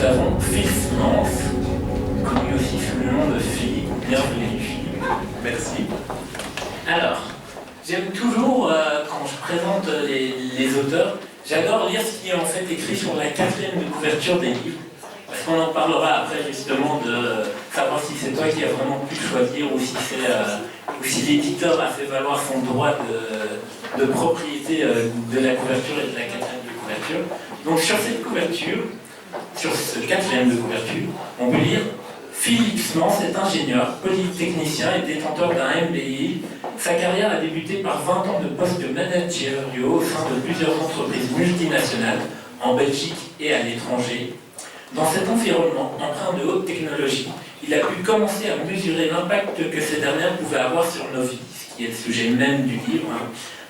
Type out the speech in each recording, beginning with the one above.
avons Philippe Mance, connu aussi sous le nom de Philippe. Bienvenue, Philippe. Merci. Alors, j'aime toujours, quand je présente les auteurs, j'adore lire ce qui est en fait écrit sur la quatrième de couverture des livres. Parce qu'on en parlera après justement de savoir si c'est toi qui as vraiment pu choisir ou si l'éditeur a fait valoir son droit de propriété de la couverture et de la quatrième de couverture. Donc sur cette couverture, sur ce quatrième de couverture, on peut lire Philippe Mance est ingénieur, polytechnicien et détenteur d'un MBA. Sa carrière a débuté par 20 ans de postes managériaux au sein de plusieurs entreprises multinationales en Belgique et à l'étranger. Dans cet environnement empreint de haute technologie, il a pu commencer à mesurer l'impact que ces dernières pouvaient avoir sur nos vies, ce qui est le sujet même du livre,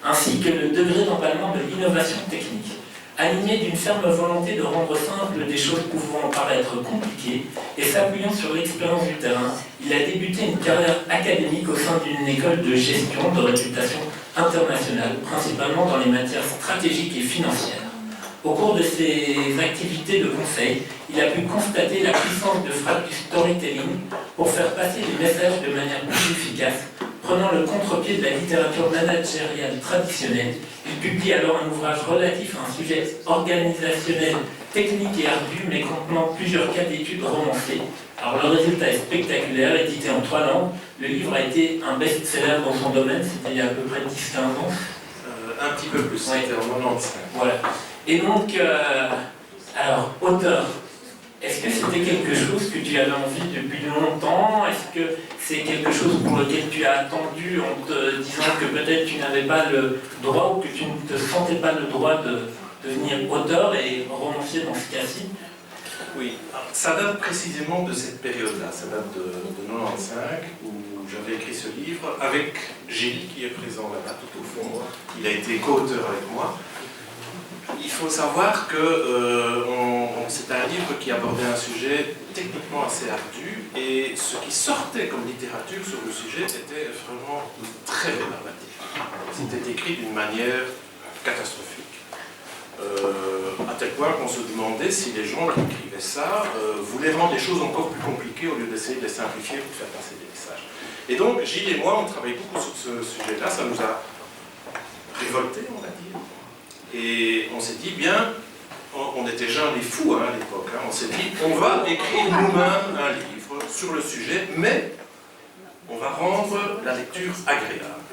ainsi que le degré d'emballement de l'innovation technique. Animé d'une ferme volonté de rendre simple des choses pouvant paraître compliquées et s'appuyant sur l'expérience du terrain, il a débuté une carrière académique au sein d'une école de gestion de réputation internationale, principalement dans les matières stratégiques et financières. Au cours de ses activités de conseil, il a pu constater la puissance de frappe du storytelling pour faire passer des messages de manière plus efficace, prenant le contre-pied de la littérature managériale traditionnelle. Il publie alors un ouvrage relatif à un sujet organisationnel, technique et ardu, mais contenant plusieurs cas d'études romancées. Alors le résultat est spectaculaire, édité en 3 langues. Le livre a été un best-seller dans son domaine, c'était il y a à peu près 10-15 ans. Un petit peu plus, c'était en 95. Voilà. Et donc, alors, auteur, est-ce que c'était quelque chose que tu avais envie depuis longtemps? Est-ce que c'est quelque chose pour lequel tu as attendu en te disant que peut-être tu n'avais pas le droit ou que tu ne te sentais pas le droit de devenir auteur et romancier dans ce cas-ci? Oui, ça date précisément de cette période-là, ça date de 95, où j'avais écrit ce livre avec Gilles qui est présent là-bas tout au fond. Il a été co-auteur avec moi. Il faut savoir que c'est un livre qui abordait un sujet techniquement assez ardu et ce qui sortait comme littérature sur le sujet était vraiment très rébarbatif. C'était écrit d'une manière catastrophique. À tel point qu'on se demandait si les gens qui écrivaient ça voulaient rendre les choses encore plus compliquées au lieu d'essayer de les simplifier pour faire passer des messages. Et donc Gilles et moi on travaille beaucoup sur ce sujet-là, ça nous a révoltés on va dire. Et on s'est dit, bien, on était jeunes et fous à l'époque, on s'est dit, on va écrire nous-mêmes un livre sur le sujet, mais on va rendre la lecture agréable.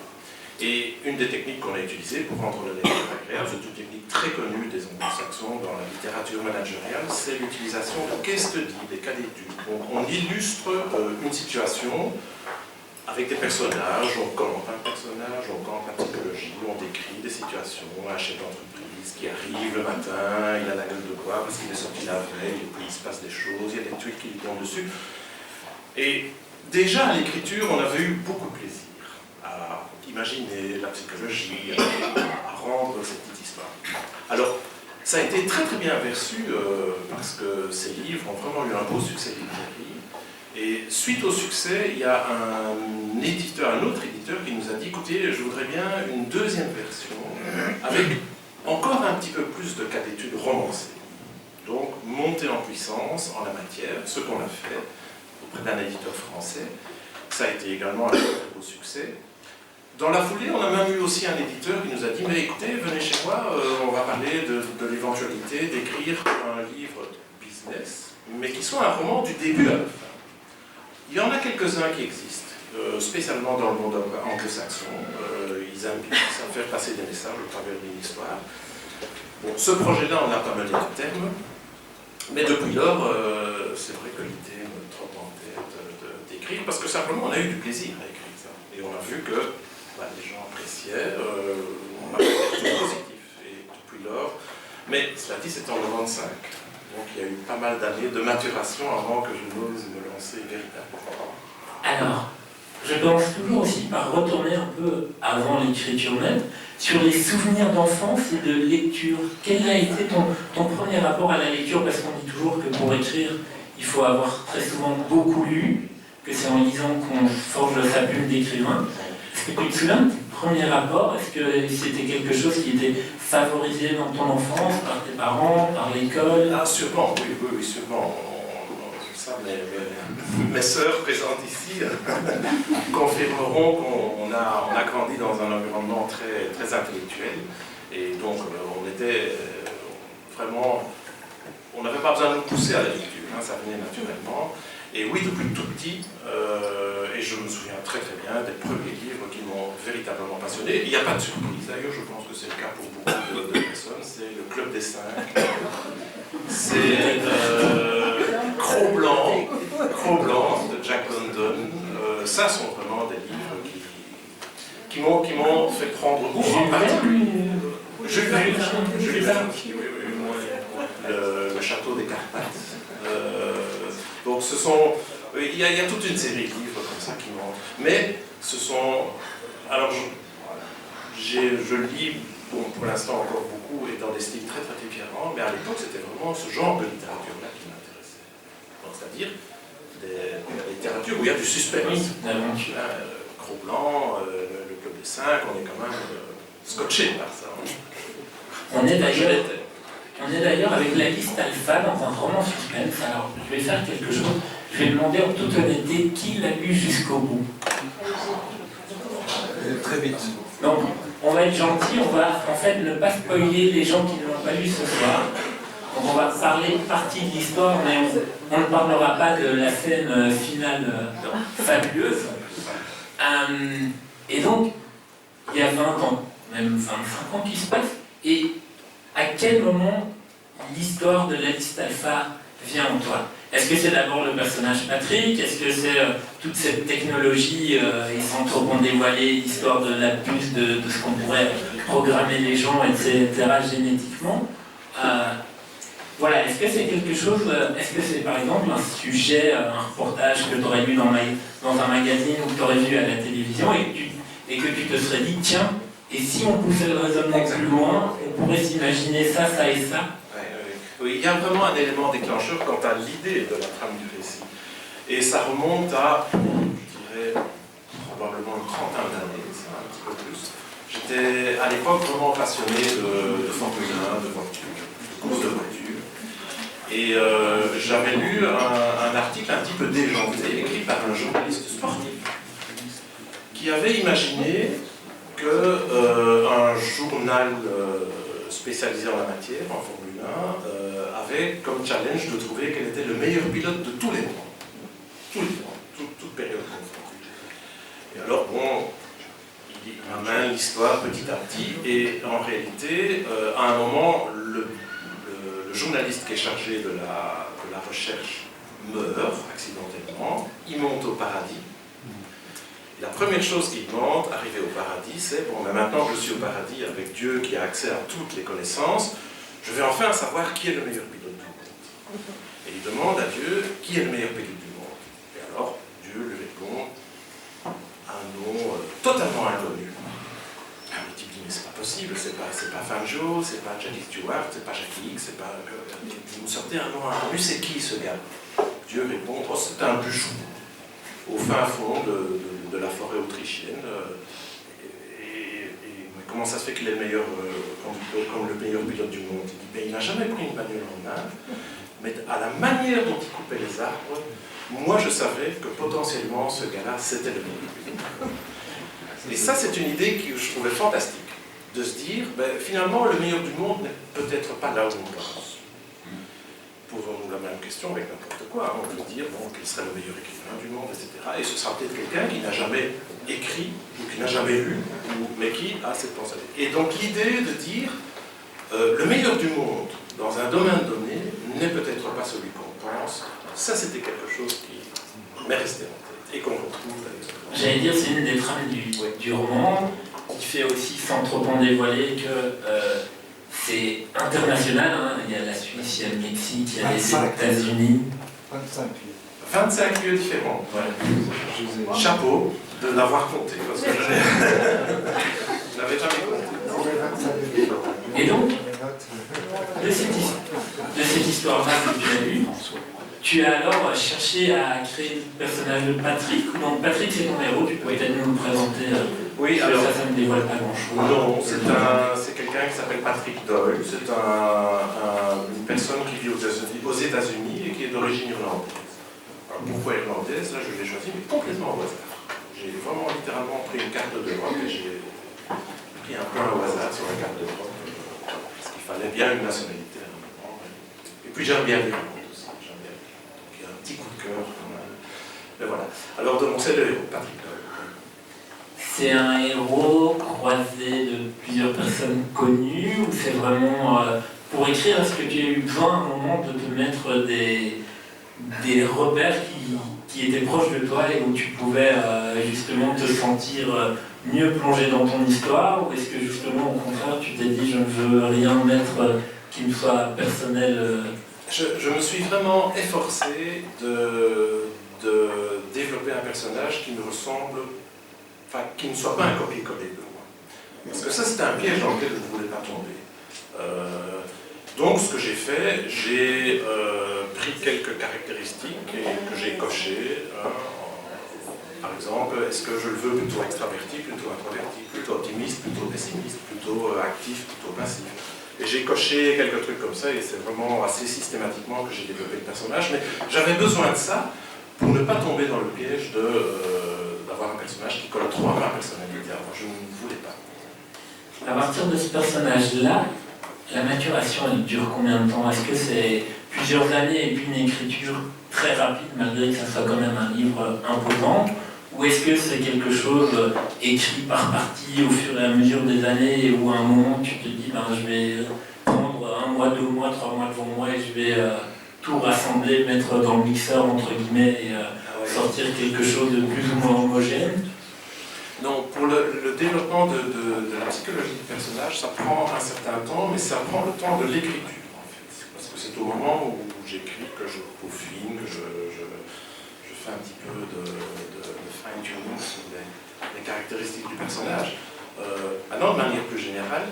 Et une des techniques qu'on a utilisées pour rendre la lecture agréable, c'est une technique très connue des anglo-saxons dans la littérature managériale, c'est l'utilisation de case study, des cas d'études. Donc on illustre une situation avec des personnages, on campe un personnage, on campe la psychologie, on décrit des situations, un chef d'entreprise qui arrive le matin, il a la gueule de bois parce qu'il est sorti la veille, et puis il se passe des choses, il y a des tweets qui lui tombent dessus. Et déjà à l'écriture, on avait eu beaucoup de plaisir à imaginer la psychologie, à rendre cette petite histoire. Alors, ça a été très très bien perçu parce que ces livres ont vraiment eu un beau succès librairie. Et suite au succès, il y a un autre éditeur qui nous a dit, écoutez, je voudrais bien une deuxième version avec encore un petit peu plus de cas d'études romancés. Donc, monter en puissance en la matière, ce qu'on a fait auprès d'un éditeur français. Ça a été également un très beau succès. Dans la foulée, on a même eu aussi un éditeur qui nous a dit, mais écoutez, venez chez moi, on va parler de l'éventualité d'écrire un livre business, mais qui soit un roman du début à la fin. Il y en a quelques-uns qui existent, spécialement dans le monde anglo-saxon. Ils aiment bien faire passer des messages au travers d'une histoire. Bon, ce projet-là, on n'a pas mené à terme, mais depuis lors, c'est vrai que l'idée me trotte en tête d'écrire, parce que simplement, on a eu du plaisir à écrire ça. Et on a vu que les gens appréciaient, on a fait des positif. Et depuis lors, mais cela dit, c'était en 95. Donc il y a eu pas mal d'années de maturation avant que je n'ose me lancer véritablement. Alors, je commence toujours aussi par retourner un peu avant l'écriture même, sur les souvenirs d'enfance et de lecture. Quel a été ton premier rapport à la lecture? Parce qu'on dit toujours que pour écrire, il faut avoir très souvent beaucoup lu, que c'est en lisant qu'on forge sa plume d'écrivain. Est-ce que tu te souviens de ton premier rapport? Est-ce que c'était quelque chose qui était favorisé dans ton enfance, par tes parents, par l'école? Ah, sûrement, oui, sûrement. Ça, mes sœurs présentes ici confirmeront qu'on a grandi dans un environnement très, très intellectuel. Et donc, on était vraiment... On n'avait pas besoin de nous pousser à la lecture, hein, ça venait naturellement. Et oui, depuis tout petit, et je me souviens très très bien des premiers livres qui m'ont véritablement passionné. Il n'y a pas de surprise, d'ailleurs, je pense que c'est le cas pour beaucoup de personnes. C'est le Club des 5, c'est Cro-Blanc de Jack London. Ça sont vraiment des livres qui m'ont fait prendre goût en particulier. Jules Verne, oui, le château des Carpates. Donc ce sont... Il y a toute une série de livres comme ça qui m'ont... Mais ce sont... Alors je lis, bon, pour l'instant encore beaucoup, et dans des styles très très différents, mais à l'époque c'était vraiment ce genre de littérature-là qui m'intéressait. C'est-à-dire des littératures où il y a du suspense. Cro-Blanc, le Club des 5, on est quand même scotché par ça. On est d'ailleurs avec la liste alpha dans un roman suspense. Alors, je vais faire quelque chose. Je vais demander en toute honnêteté qui l'a lu jusqu'au bout. Très vite. Donc, on va être gentil, on va en fait ne pas spoiler les gens qui ne l'ont pas lu ce soir. Donc, on va parler de partie de l'histoire, mais on ne parlera pas de la scène finale fabuleuse. Et donc, il y a 20 ans, même 25 ans qui se passent, et à quel moment l'histoire de la liste alpha vient en toi? Est-ce que c'est d'abord le personnage Patrick? Est-ce que c'est toute cette technologie, ils sont trop bon dévoilés, l'histoire de la puce, de ce qu'on pourrait programmer les gens, etc., génétiquement? Voilà, est-ce que c'est quelque chose, est-ce que c'est par exemple un sujet, un reportage que tu aurais lu dans un magazine ou que tu aurais vu à la télévision et que tu te serais dit, tiens, et si on poussait le raisonnement plus loin, on pourrait s'imaginer ça, ça et ça? Oui, il y a vraiment un élément déclencheur quant à l'idée de la trame du récit. Et ça remonte à, je dirais, probablement une trentaine d'années, un petit peu plus. J'étais à l'époque vraiment passionné de Formule 1, de voiture, de course de voiture. Et j'avais lu un article un petit peu déjanté, écrit par un journaliste sportif, qui avait imaginé qu'un journal spécialisé en la matière, en Formule 1, avait comme challenge de trouver quel était le meilleur pilote de tous les temps. Tous les temps, toute période confondue. Et alors, bon, il amène l'histoire petit à petit, et en réalité, à un moment, le journaliste qui est chargé de la recherche meurt accidentellement, il monte au paradis. La première chose qu'il demande, arrivé au paradis, c'est bon, mais maintenant que je suis au paradis avec Dieu qui a accès à toutes les connaissances, je vais enfin savoir qui est le meilleur pilote du monde. Et il demande à Dieu qui est le meilleur pilote du monde. Et alors, Dieu lui répond un nom totalement inconnu. Ah, le type dit, mais c'est pas possible, c'est pas Fangio, c'est pas Jackie Stewart, c'est pas Jackie Hicks, c'est pas. Vous me sortez un nom inconnu, c'est qui ce gars? Dieu répond, oh, c'est un bûcheron, au fin fond de la forêt autrichienne. Mais comment ça se fait qu'il est le meilleur conducteur, comme le meilleur pilote du monde? Il dit, mais il n'a jamais pris une bagnole en main, mais à la manière dont il coupait les arbres, moi je savais que potentiellement ce gars-là, c'était le meilleur pilote. Et ça, c'est une idée que je trouvais fantastique, de se dire, ben, finalement, le meilleur du monde n'est peut-être pas là où on pense. Posons-nous la même question avec n'importe quoi. On peut dire, bon, quel serait le meilleur écrivain du monde, etc. Et ce sera peut-être quelqu'un qui n'a jamais écrit, ou qui n'a jamais lu, mais qui a cette pensée. Et donc l'idée de dire, le meilleur du monde, dans un domaine donné, n'est peut-être pas celui qu'on pense, ça c'était quelque chose qui m'est resté en tête, et qu'on retrouve d'ailleurs. J'allais dire, c'est une des trames du roman, qui fait aussi, sans trop en dévoiler, que c'est international, hein. Il y a la Suisse, il y a le Mexique, il y a les États-Unis. 25 lieux. 25 lieux différents. Ouais. Chapeau de l'avoir compté, parce que je n'avais jamais compté. Et donc, de cette histoire-là que tu as lue, tu as alors cherché à créer le personnage de Patrick. Donc Patrick, c'est ton héros, tu peux peut-être nous le présenter Oui, ça, alors... ça ne dévoile pas grand-chose. Non, c'est quelqu'un qui s'appelle Patrick Doyle. C'est une personne qui vit aux États-Unis et qui est d'origine irlandaise. Alors pourquoi irlandaise? Là, je l'ai choisi, mais complètement au hasard. J'ai vraiment littéralement pris une carte d'Europe et j'ai pris un point au hasard sur la carte d'Europe. Parce qu'il fallait bien une nationalité à un moment. Et puis j'aime bien l'Irlande aussi. J'aime bien. Donc il y a un petit coup de cœur quand même. Mais voilà. Alors, c'est le héros, Patrick Doyle. C'est un héros croisé de plusieurs personnes connues ou c'est vraiment pour écrire, est-ce que tu as eu besoin à un moment de te mettre des repères qui étaient proches de toi et où tu pouvais justement te sentir mieux plongé dans ton histoire, ou est-ce que justement au contraire tu t'es dit je ne veux rien mettre qui me soit personnel Je me suis vraiment efforcé de développer un personnage qui me ressemble, enfin, qui ne soit pas un copier-coller de moi. Parce que ça, c'était un piège dans lequel je ne voulais pas tomber. Donc, ce que j'ai fait, j'ai pris quelques caractéristiques que j'ai cochées. Par exemple, est-ce que je le veux plutôt extraverti, plutôt introverti, plutôt optimiste, plutôt pessimiste, plutôt actif, plutôt passif. Et j'ai coché quelques trucs comme ça, et c'est vraiment assez systématiquement que j'ai développé le personnage. Mais j'avais besoin de ça pour ne pas tomber dans le piège d'avoir un personnage qui colle trop à ma personnalité. Alors, je ne voulais pas. À partir de ce personnage-là, la maturation, elle dure combien de temps? Est-ce que c'est plusieurs années et puis une écriture très rapide, malgré que ça soit quand même un livre imposant? Ou est-ce que c'est quelque chose écrit par partie au fur et à mesure des années et où à un moment tu te dis ben, je vais prendre 1 mois, 2 mois, 3 mois devant moi et je vais tout rassembler, mettre dans le mixeur entre guillemets et sortir quelque chose de plus ou moins homogène? Non, pour le développement de la psychologie du personnage, ça prend un certain temps, mais ça prend le temps de l'écriture, en fait. Parce que c'est au moment où j'écris que je peaufine, que je fais un petit peu de fine-tuning sur les caractéristiques du personnage. Maintenant, de manière plus générale,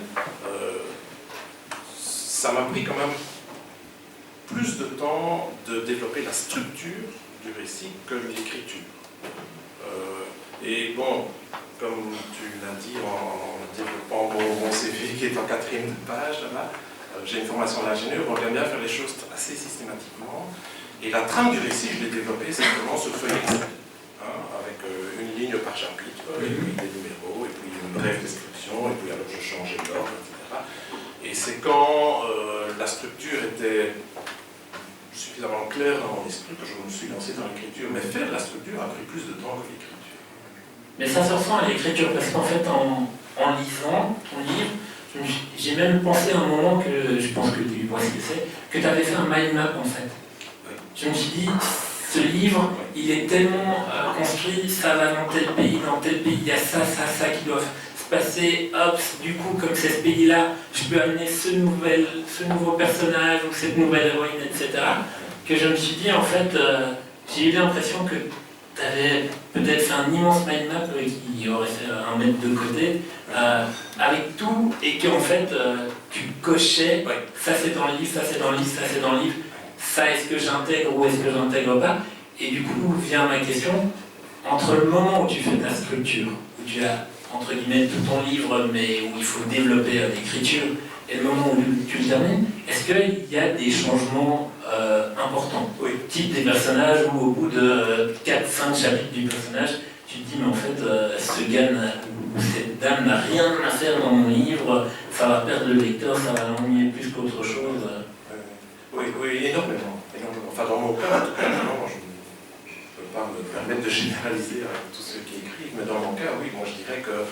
ça m'a pris quand même plus de temps de développer la structure du récit que l'écriture. Et bon, comme tu l'as dit en développant mon CV qui est en 4e page, là, j'ai une formation d'ingénieur, on aime bien faire les choses assez systématiquement. Et la trame du récit, je l'ai développée simplement sur feuille Excel, avec une ligne par chapitre, et puis des numéros, et puis une brève description, et puis alors je changeais l'ordre, etc. Et c'est quand la structure était suffisamment claire dans mon esprit que je me suis lancé dans l'écriture. Mais faire la structure a pris plus de temps que l'écriture. Mais ça se ressent à l'écriture, parce qu'en fait, en lisant ton livre, j'ai même pensé à un moment que, je pense que tu vois ce que c'est, que tu avais fait un mind map en fait. Oui. Je me suis dit, ce livre, il est tellement construit, ça va dans tel pays, il y a ça qui doivent se passer, hop, du coup, comme c'est ce pays-là, je peux amener ce nouveau personnage ou cette nouvelle héroïne, etc. Que je me suis dit, en fait, j'ai eu l'impression que tu avais peut-être fait un immense mind map qui aurait fait 1 mètre de côté, avec tout, et qu'en fait, tu cochais, ça c'est dans le livre, ça c'est dans le livre, ça c'est dans le livre, ça est-ce que j'intègre ou est-ce que j'intègre pas? Et du coup vient ma question, entre le moment où tu fais ta structure, où tu as entre guillemets tout ton livre, mais où il faut développer l'écriture, et le moment où tu le termines, est-ce qu'il y a des changements importants? Oui. Type des personnages où au bout de 4-5 chapitres du personnage, tu te dis mais en fait ce gars ou cette dame n'a rien à faire dans mon livre, ça va perdre le lecteur, ça va l'ennuyer plus qu'autre chose. Oui, énormément. Enfin dans mon cas, en tout cas, non, je ne peux pas me permettre de généraliser avec tous ceux qui écrivent, mais dans mon cas, oui, moi je dirais que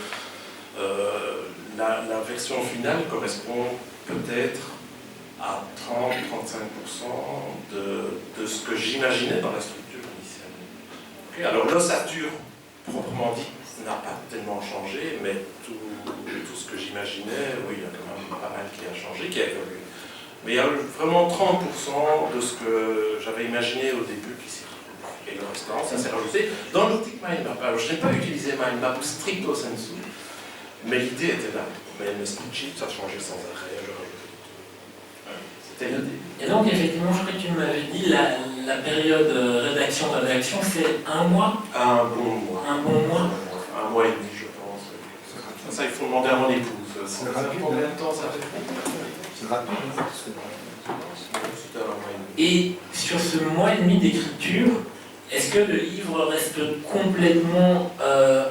la version finale correspond peut-être à 30-35% de ce que j'imaginais dans la structure initiale. Okay. Alors l'ossature, proprement dit, n'a pas tellement changé, mais tout ce que j'imaginais, oui, il y a quand même pas mal qui a changé, qui a évolué. Mais il y a vraiment 30% de ce que j'avais imaginé au début qui s'est retrouvé. Et le restant, ça s'est rajouté dans l'optique mind map. Alors je n'ai pas utilisé mind map stricto sensu, mais l'idée était là. Mais mes spreadsheets, ça changeait sans arrêt. C'était l'idée. Et donc effectivement, je crois que tu m'avais dit la période rédaction, c'est 1 mois? Un bon mois. 1 bon mois? 1 mois et demi, je pense. Ça, il faut demander à mon épouse. C'est rapide. Combien de temps ça fait? C'est rapide, hein, C'était un mois et demi. Et sur ce mois et demi d'écriture, est-ce que le livre reste complètement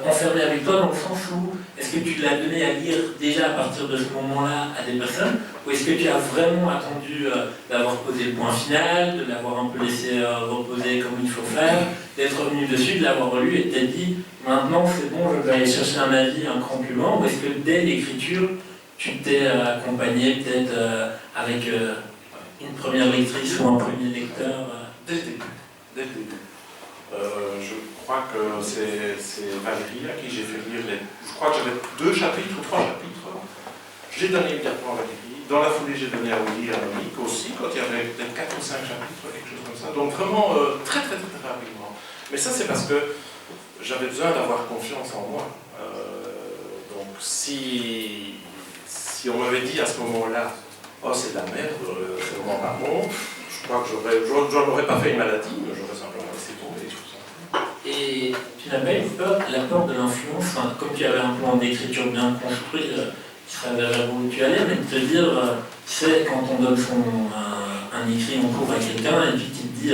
enfermé avec toi dans le sens où est-ce que tu l'as donné à lire déjà à partir de ce moment-là à des personnes ou est-ce que tu as vraiment attendu d'avoir posé le point final, de l'avoir un peu laissé reposer comme il faut faire, d'être revenu dessus, de l'avoir relu et de t'être dit maintenant c'est bon, je vais aller chercher un avis un cran plus loin ou est-ce que dès l'écriture tu t'es accompagné peut-être avec une première lectrice ou un premier lecteur Dès le début. Dès le début. Je crois que c'est Valérie à qui j'ai fait lire les... Je crois que j'avais 2 chapitres ou 3 chapitres. J'ai donné immédiatement à Valérie. Dans la foulée, j'ai donné à Willy et à Monique aussi, quand il y avait peut-être 4 ou 5 chapitres, quelque chose comme ça. Donc vraiment très rapidement. Mais ça, c'est parce que j'avais besoin d'avoir confiance en moi. Donc si on m'avait dit à ce moment-là, oh c'est de la merde, c'est vraiment pas bon, je crois que j'en aurais pas fait une maladie, mais j'aurais simplement laissé tomber tout ça. Et tu n'as pas eu peur, la peur de l'influence, hein, comme tu avais un plan d'écriture bien construit, qui serait vers où tu allais, mais de te dire, tu sais, quand on donne un écrit en cours à quelqu'un, et puis tu te dis,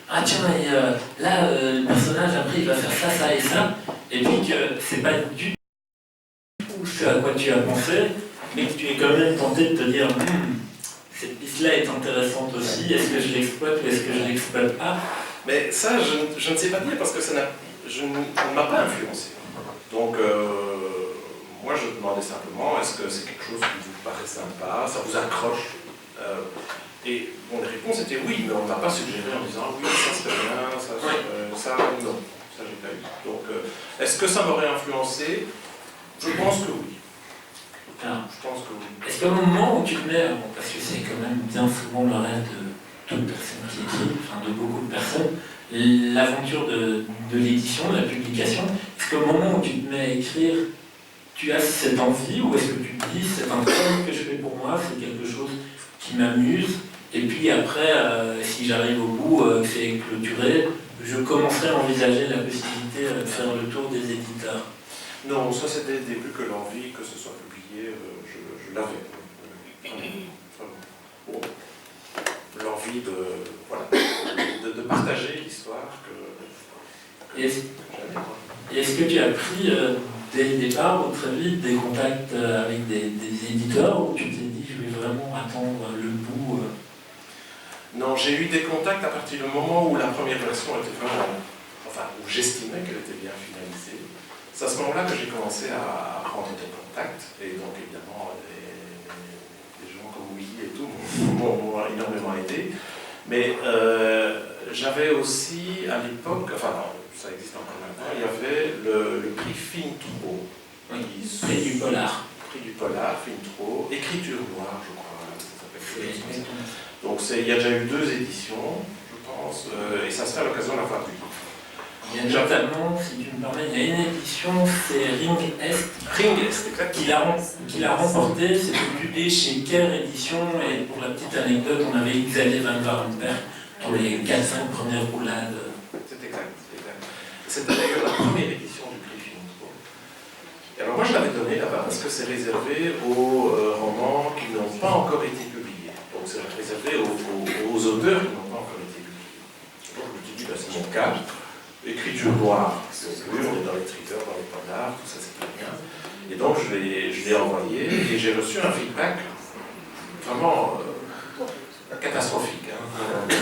ah tiens, et, là, le personnage, après, il va faire ça, ça et ça, et puis que c'est pas du tout ce à quoi tu as pensé, mais que tu es quand même tenté de te dire, cette piste-là est intéressante aussi, est-ce que je l'exploite ou est-ce que je ne l'exploite pas? Mais ça, je ne sais pas dire parce que ça ne m'a pas influencé. Donc, moi, je demandais simplement, est-ce que c'est quelque chose qui vous paraît sympa, ça vous accroche? Et bon, les réponses étaient oui, mais on ne m'a pas suggéré en disant oui, ça serait bien, ça non, ça j'ai pas eu. Donc, est-ce que ça m'aurait influencé? Je pense que oui. Alors, je pense que oui. Est-ce qu'au moment où tu te mets, parce que c'est quand même bien souvent le rêve de toute personne qui écrit, enfin de beaucoup de personnes, l'aventure de l'édition, de la publication, est-ce qu'au moment où tu te mets à écrire, tu as cette envie ou est-ce que tu te dis c'est un travail que je fais pour moi, c'est quelque chose qui m'amuse et puis après, si j'arrive au bout, que c'est clôturé, je commencerai à envisager la possibilité de faire le tour des éditeurs? Non, ça c'était dès le début que l'envie que ce soit publié, je l'avais. Bon. L'envie de partager l'histoire que et est-ce que tu as pris dès le départ ou très vite des contacts avec des éditeurs ou tu t'es dit je vais vraiment attendre le bout Non, j'ai eu des contacts à partir du moment où la première version était vraiment, enfin où j'estimais qu'elle était bien finalisée. C'est à ce moment-là que j'ai commencé à prendre des contacts et donc évidemment des gens comme Willy et tout m'ont énormément aidé. Mais j'avais aussi à l'époque, enfin non, ça existe encore maintenant, il y avait le prix Fintro. Prix du polar. Prix du polar, Fintro, écriture noire, je crois, ça s'appelle. Donc il y a déjà eu 2 éditions, je pense, et ça serait à l'occasion de la fin du livre. Il y a notamment, si tu me permets, il y a une édition, c'est Ring Est. Ring Est, exactement. Qui l'a remporté, c'était publié chez Care Édition, et pour la petite anecdote, on avait Xavier Van Varenberg pour les 4-5 premières roulades. C'est exact, c'est exact. C'était d'ailleurs la première édition du prix Fintro. Et alors moi je l'avais donné là-bas parce que c'est réservé aux romans qui n'ont pas encore été publiés. Donc c'est réservé aux auteurs qui n'ont pas encore été publiés. Donc je me suis dit, c'est mon cas. Écriture noire, c'est on est dans les thrillers, dans les polars, tout ça c'est très bien. Et donc je l'ai envoyé et j'ai reçu un feedback vraiment catastrophique. Hein.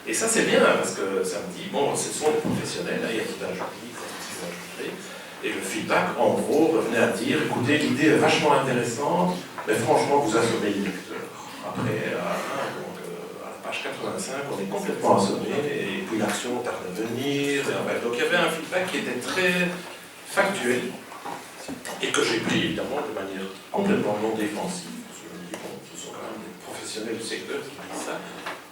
Et ça c'est bien parce que ça me dit, bon, ce sont les professionnels, là, il y a tout un joli, et le feedback en gros revenait à dire, écoutez, l'idée est vachement intéressante, mais franchement vous assommez le lecteur. Après, page 85, on est complètement assommé, et puis l'action tarde à venir. Donc il y avait un feedback qui était très factuel, et que j'ai pris évidemment de manière complètement non défensive. Je me dis, bon, ce sont quand même des professionnels du secteur qui disent ça.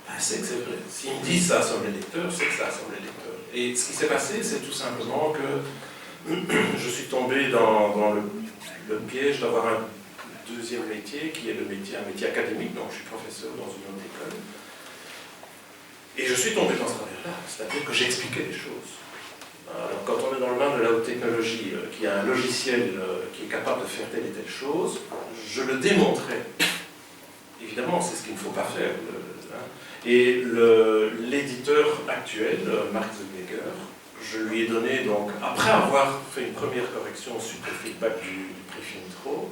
Ben, c'est que c'est vrai. S'ils me disent ça assomme les lecteurs, c'est que ça assomme les lecteurs. Et ce qui s'est passé, c'est tout simplement que je suis tombé dans le piège d'avoir un deuxième métier, qui est un métier académique, donc je suis professeur dans une autre école. Et je suis tombé dans ce travers-là, c'est-à-dire que j'expliquais les choses. Alors, quand on est dans le domaine de la haute technologie, qui a un logiciel qui est capable de faire telle et telle chose, je le démontrais. Évidemment, c'est ce qu'il ne faut pas faire. Et l'éditeur actuel, Mark Zuckerberg, je lui ai donné, donc, après avoir fait une première correction suite au feedback du prix Finitro,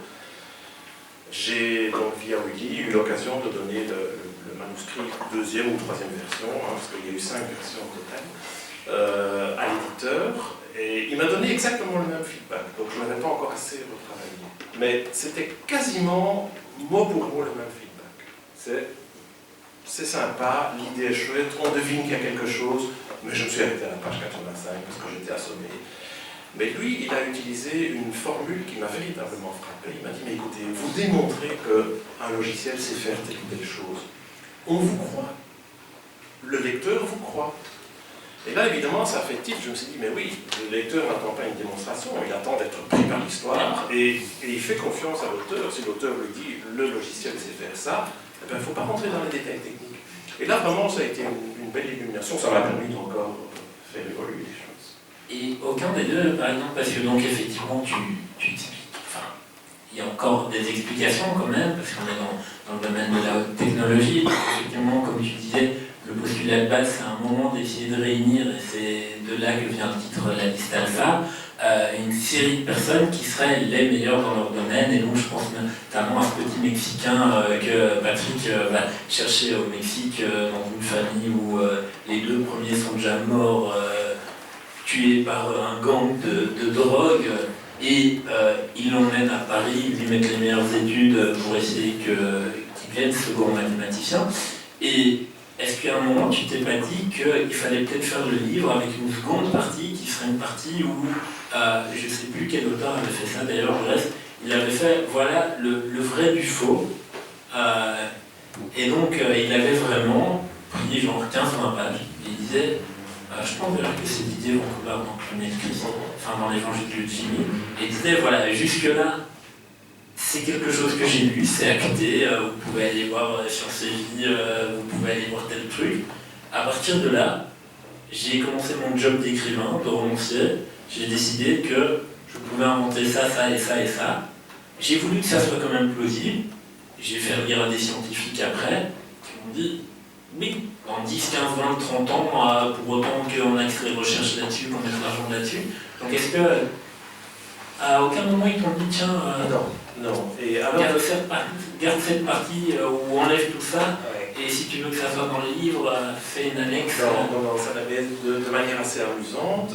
j'ai donc via Wiki eu l'occasion de donner le manuscrit deuxième ou troisième version, parce qu'il y a eu 5 versions au total, à l'éditeur, et il m'a donné exactement le même feedback, donc je n'avais pas encore assez retravaillé. Mais c'était quasiment mot pour mot le même feedback. C'est sympa, l'idée est chouette, on devine qu'il y a quelque chose, mais je me suis arrêté à la page 85 parce que j'étais assommé. Mais lui, il a utilisé une formule qui m'a véritablement frappé. Il m'a dit, mais écoutez, vous démontrez qu'un logiciel sait faire telle ou telle chose. On vous croit. Le lecteur vous croit. Et là, évidemment, ça fait tilt. Je me suis dit, mais oui, le lecteur n'attend pas une démonstration, il attend d'être pris par l'histoire, et il fait confiance à l'auteur. Si l'auteur lui dit, le logiciel sait faire ça, il ne faut pas rentrer dans les détails techniques. Et là, vraiment, ça a été une belle illumination. Ça m'a permis d'encore faire évoluer les choses. Et aucun des deux, par exemple, parce que donc effectivement, tu expliques, enfin, il y a encore des explications quand même, parce qu'on est dans le domaine de la haute technologie. Donc, effectivement, comme tu disais, le postulat de base, c'est un moment d'essayer de réunir, et c'est de là que vient le titre La Liste Alpha, une série de personnes qui seraient les meilleures dans leur domaine. Et donc je pense notamment à ce petit Mexicain que Patrick va chercher au Mexique, dans une famille où les 2 premiers sont déjà morts, tués par un gang de drogue, et ils l'emmènent à Paris, lui mettent les meilleures études pour essayer qu'il devienne second mathématicien. Et est-ce qu'à un moment tu t'es pas dit qu'il fallait peut-être faire le livre avec une seconde partie qui serait une partie où, je ne sais plus quel auteur avait fait ça d'ailleurs, bref, il avait fait voilà le vrai du faux, et donc il avait vraiment pris genre 15-20 pages, et il disait je pense que ces idées vont courir dans le premier Christ, enfin dans l'évangile de Jimmy, et il disait voilà, jusque-là c'est quelque chose que j'ai lu, c'est acté, vous pouvez aller voir Sciences et Vie, vous pouvez aller voir tel truc. À partir de là, j'ai commencé mon job d'écrivain, de romancier, j'ai décidé que je pouvais inventer ça, ça et ça et ça. J'ai voulu que ça soit quand même plausible, j'ai fait lire à des scientifiques après, qui m'ont dit oui, dans 10, 15, 20, 30 ans, pour autant qu'on axe les recherches là-dessus, qu'on mette l'argent là-dessus. Donc est-ce que, à aucun moment ils t'ont dit tiens, non. Et alors, garde cette partie où enlève tout ça, ouais. et si tu veux que ça soit dans le livre, fais une annexe. Non, ça l'avait de manière assez amusante.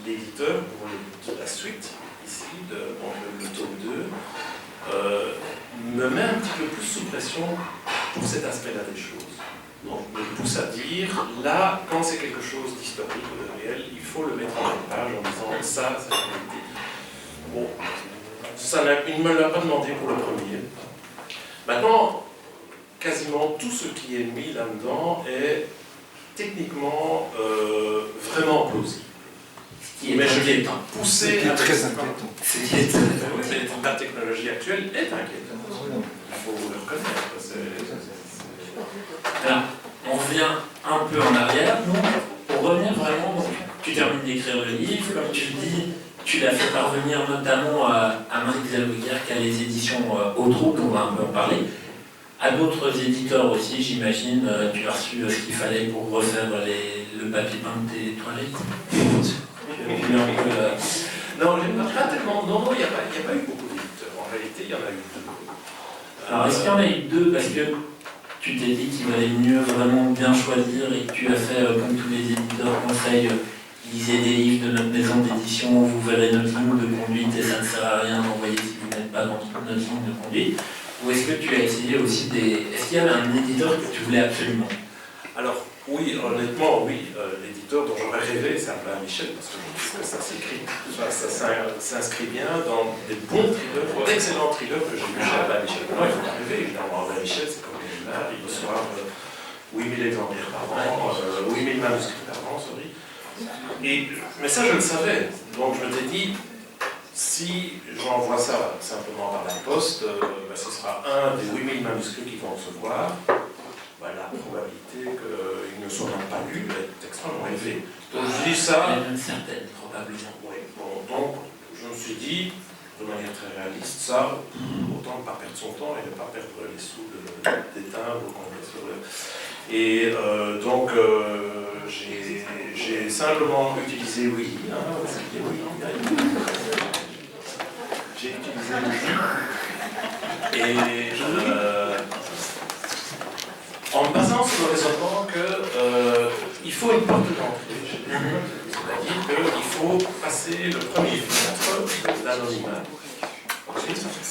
L'éditeur, pour la suite, ici, le tome 2, me met un petit peu plus sous pression pour cet aspect-là des choses. Donc, me pousse à dire, là, quand c'est quelque chose d'historique ou de réel, il faut le mettre en page en disant ça, c'est la réalité. Bon, il ne me l'a pas demandé pour le premier. Maintenant, quasiment tout ce qui est mis là-dedans est techniquement vraiment plausible. Mais je l'ai poussé à très inquiétant. La technologie actuelle est inquiétante. Il faut le reconnaître. Alors, on revient un peu en arrière. Donc, pour revenir vraiment, donc, tu termines d'écrire le livre, comme tu le dis, tu l'as fait parvenir notamment à Marie-Xavier Guerre, qui a les éditions Autrou, on va un peu en parler. À d'autres éditeurs aussi, j'imagine, tu as reçu ce qu'il fallait pour refaire le papier peint de tes toilettes. Non, pas tellement. Non, il n'y a pas eu beaucoup d'éditeurs. En réalité, il y en a eu 2. Alors, est-ce qu'il y en a eu 2 parce que tu t'es dit qu'il valait mieux vraiment bien choisir et que tu as fait, comme tous les éditeurs conseillent, lisez des livres de notre maison d'édition, vous verrez notre ligne de conduite et ça ne sert à rien d'envoyer si vous n'êtes pas dans notre ligne de conduite? Ou est-ce que tu as essayé aussi Est-ce qu'il y avait un éditeur que tu voulais absolument? Alors, oui, honnêtement, oui. L'éditeur dont j'aurais rêvé, c'est Albin Michel, parce que je trouve que ça s'écrit, ça s'inscrit bien dans des bons thrillers, d'excellents thrillers que j'ai vus chez Albin Michel. Non, il faut pas rêver, évidemment. Albin Michel, c'est comme là, il reçoit 8000 exemplaires par an, 8000 manuscrits par an, sorry. Mais ça, je le savais. Donc, je me suis dit, si j'envoie ça simplement par la poste, ce sera un des 8000 manuscrits qui vont recevoir. La probabilité qu'ils ne son n'a pas lu est extrêmement élevé. Donc je dis ça. Même certaines, probablement. Oui, bon, donc je me suis dit, de manière très réaliste, ça, autant ne pas perdre son temps et ne pas perdre les sous d'éteindre ou qu'on met sur le. Et donc j'ai simplement utilisé Willy. J'ai utilisé Willy. Et en me basant sur le raisonnement qu'il faut une porte d'entrée. C'est-à-dire qu'il faut passer le premier filtre d'anonymat.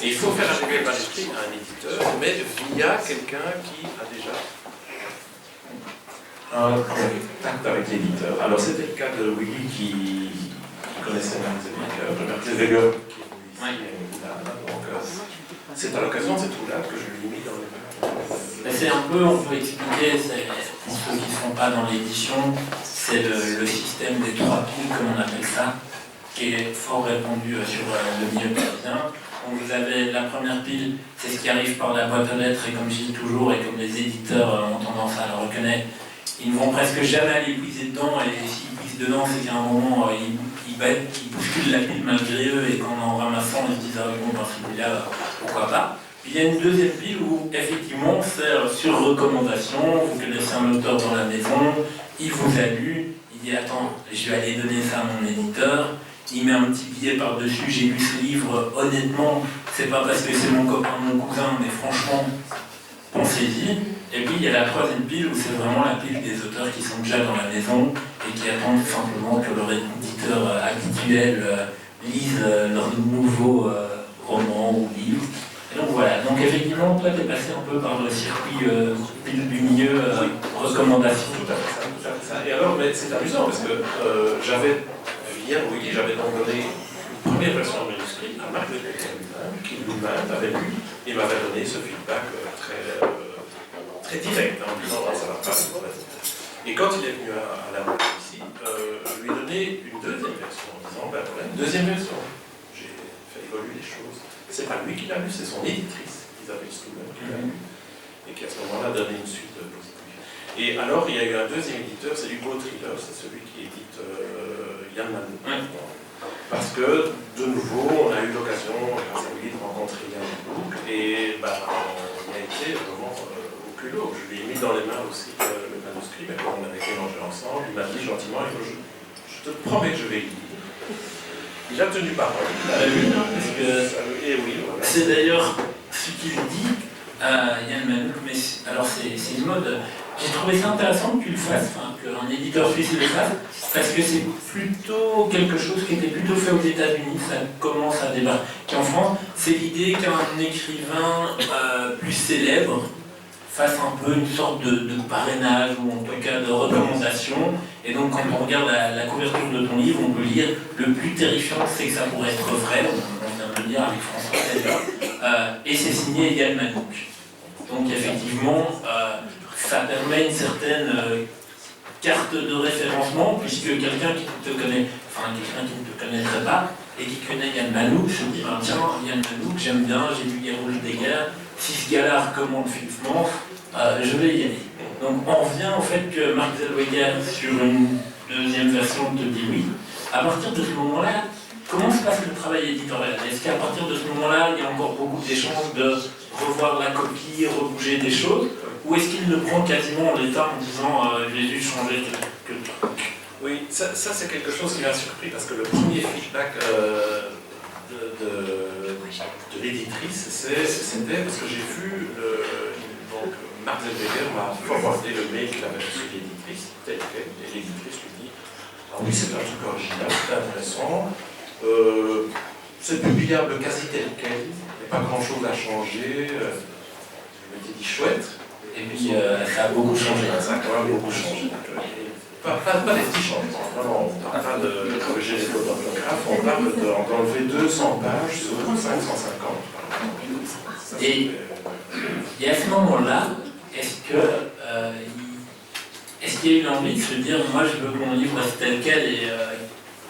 Et il faut faire arriver le manuscrit à un éditeur, mais via quelqu'un qui a déjà un contact avec l'éditeur. Alors c'était le cas de Willy qui connaissait Marc Zellweger, qui est venu ici, donc c'est à l'occasion de cette roulade que je lui ai mis dans les mains. C'est un peu, on peut expliquer, pour ceux qui ne sont pas dans l'édition, c'est le système des 3 piles, comme on appelle ça, qui est fort répandu sur le milieu parisien. Donc vous avez la première pile, c'est ce qui arrive par la boîte aux lettres, et comme je dis toujours, et comme les éditeurs ont tendance à le reconnaître, ils ne vont presque jamais aller puiser dedans, et s'ils puisent dedans, c'est qu'à un moment, ils bousculent la pile malgré eux, et qu'en ramassant, ils se disent « Ah bon, ben celui-là, pourquoi pas ?» Puis il y a une deuxième pile où, effectivement, c'est sur recommandation, vous connaissez un auteur dans la maison, il vous a lu, il dit « Attends, je vais aller donner ça à mon éditeur », il met un petit billet par-dessus, j'ai lu ce livre, honnêtement, c'est pas parce que c'est mon copain, mon cousin, mais franchement, pensez-y. Et puis il y a la troisième pile où c'est vraiment la pile des auteurs qui sont déjà dans la maison et qui attendent simplement que leur éditeur habituel lise leur nouveau roman ou livre. Et donc voilà, donc effectivement, toi tu es passé un peu par le circuit pile du milieu, recommandation. Tout à fait ça. Et alors, mais c'est amusant parce que j'avais donc donné une première version de manuscrit à Marc Zellweger qui lui-même avait lu et m'avait donné ce feedback très direct en disant « ça va pas ». Et quand il est venu à la boîte ici, je lui ai donné une deuxième version en disant « ben voilà, une deuxième version ». J'ai fait évoluer les choses. C'est pas lui qui l'a lu, c'est son éditrice, Isabelle Stouben, qui l'a lu et qui à ce moment-là a donné une suite positive. Et alors, il y a eu un deuxième éditeur, c'est Hugo Triller, c'est celui qui édite Yann Manouk. Parce que, de nouveau, on a eu l'occasion, grâce à lui, de rencontrer Yann Manouk, et il a été vraiment au culot. Je lui ai mis dans les mains aussi le manuscrit, mais quand on avait mélangé ensemble, il m'a dit gentiment, je te promets que je vais lire. Il a tenu parole. Et oui, voilà. C'est d'ailleurs ce qu'il dit, Yann Manouk, mais alors c'est une mode. J'ai trouvé ça intéressant que tu le fasses, qu'un éditeur suisse le fasse, parce que c'est plutôt quelque chose qui était plutôt fait aux États-Unis, ça commence à débarquer en France. C'est l'idée qu'un écrivain plus célèbre fasse un peu une sorte de parrainage, ou en tout cas de recommandation. Et donc quand on regarde la couverture de ton livre, on peut lire « Le plus terrifiant, c'est que ça pourrait être vrai », on vient de le dire avec François Taylor, et c'est signé Yann Manouk. Donc effectivement, ça permet une certaine carte de référencement, puisque quelqu'un qui ne te connaît, quelqu'un qui ne te connaîtrait pas, et qui connaît Yann Manouk, se dit, tiens, Yann Manouk, j'aime bien, j'ai lu Les Rouges des Guerres, si ce gars-là recommande Philippe Manche, je vais y aller. Donc on revient au fait que Marc Zellweger, sur une deuxième version, te dit oui. À partir de ce moment-là, comment se passe le travail éditorial? Est-ce qu'à partir de ce moment-là, il y a encore beaucoup d'échanges de revoir la copie, rebouger des choses, ou est-ce qu'il le prend quasiment en l'état en disant j'ai dû changer quelque chose? Oui, ça c'est quelque chose qui m'a surpris parce que le premier feedback de l'éditrice, c'était parce que j'ai vu donc Marc Zellweger m'a forwardé le mail qu'il avait reçu de l'éditrice, tel quel, et l'éditrice lui dit « Ah oui, c'est un truc original, c'est intéressant, c'est publiable quasi tel quel, il n'y a pas grand-chose à changer. » Je m'étais dit « chouette ». Et puis ça a beaucoup changé. Ça a quand même beaucoup changé. Pas des petits changements, vraiment, on ne parle pas de corriger les fautes d'orthographe, on parle d'enlever 200 pages sur 550. Et à ce moment-là, est-ce qu'il y a eu l'envie de se dire, moi je veux que mon livre reste tel quel et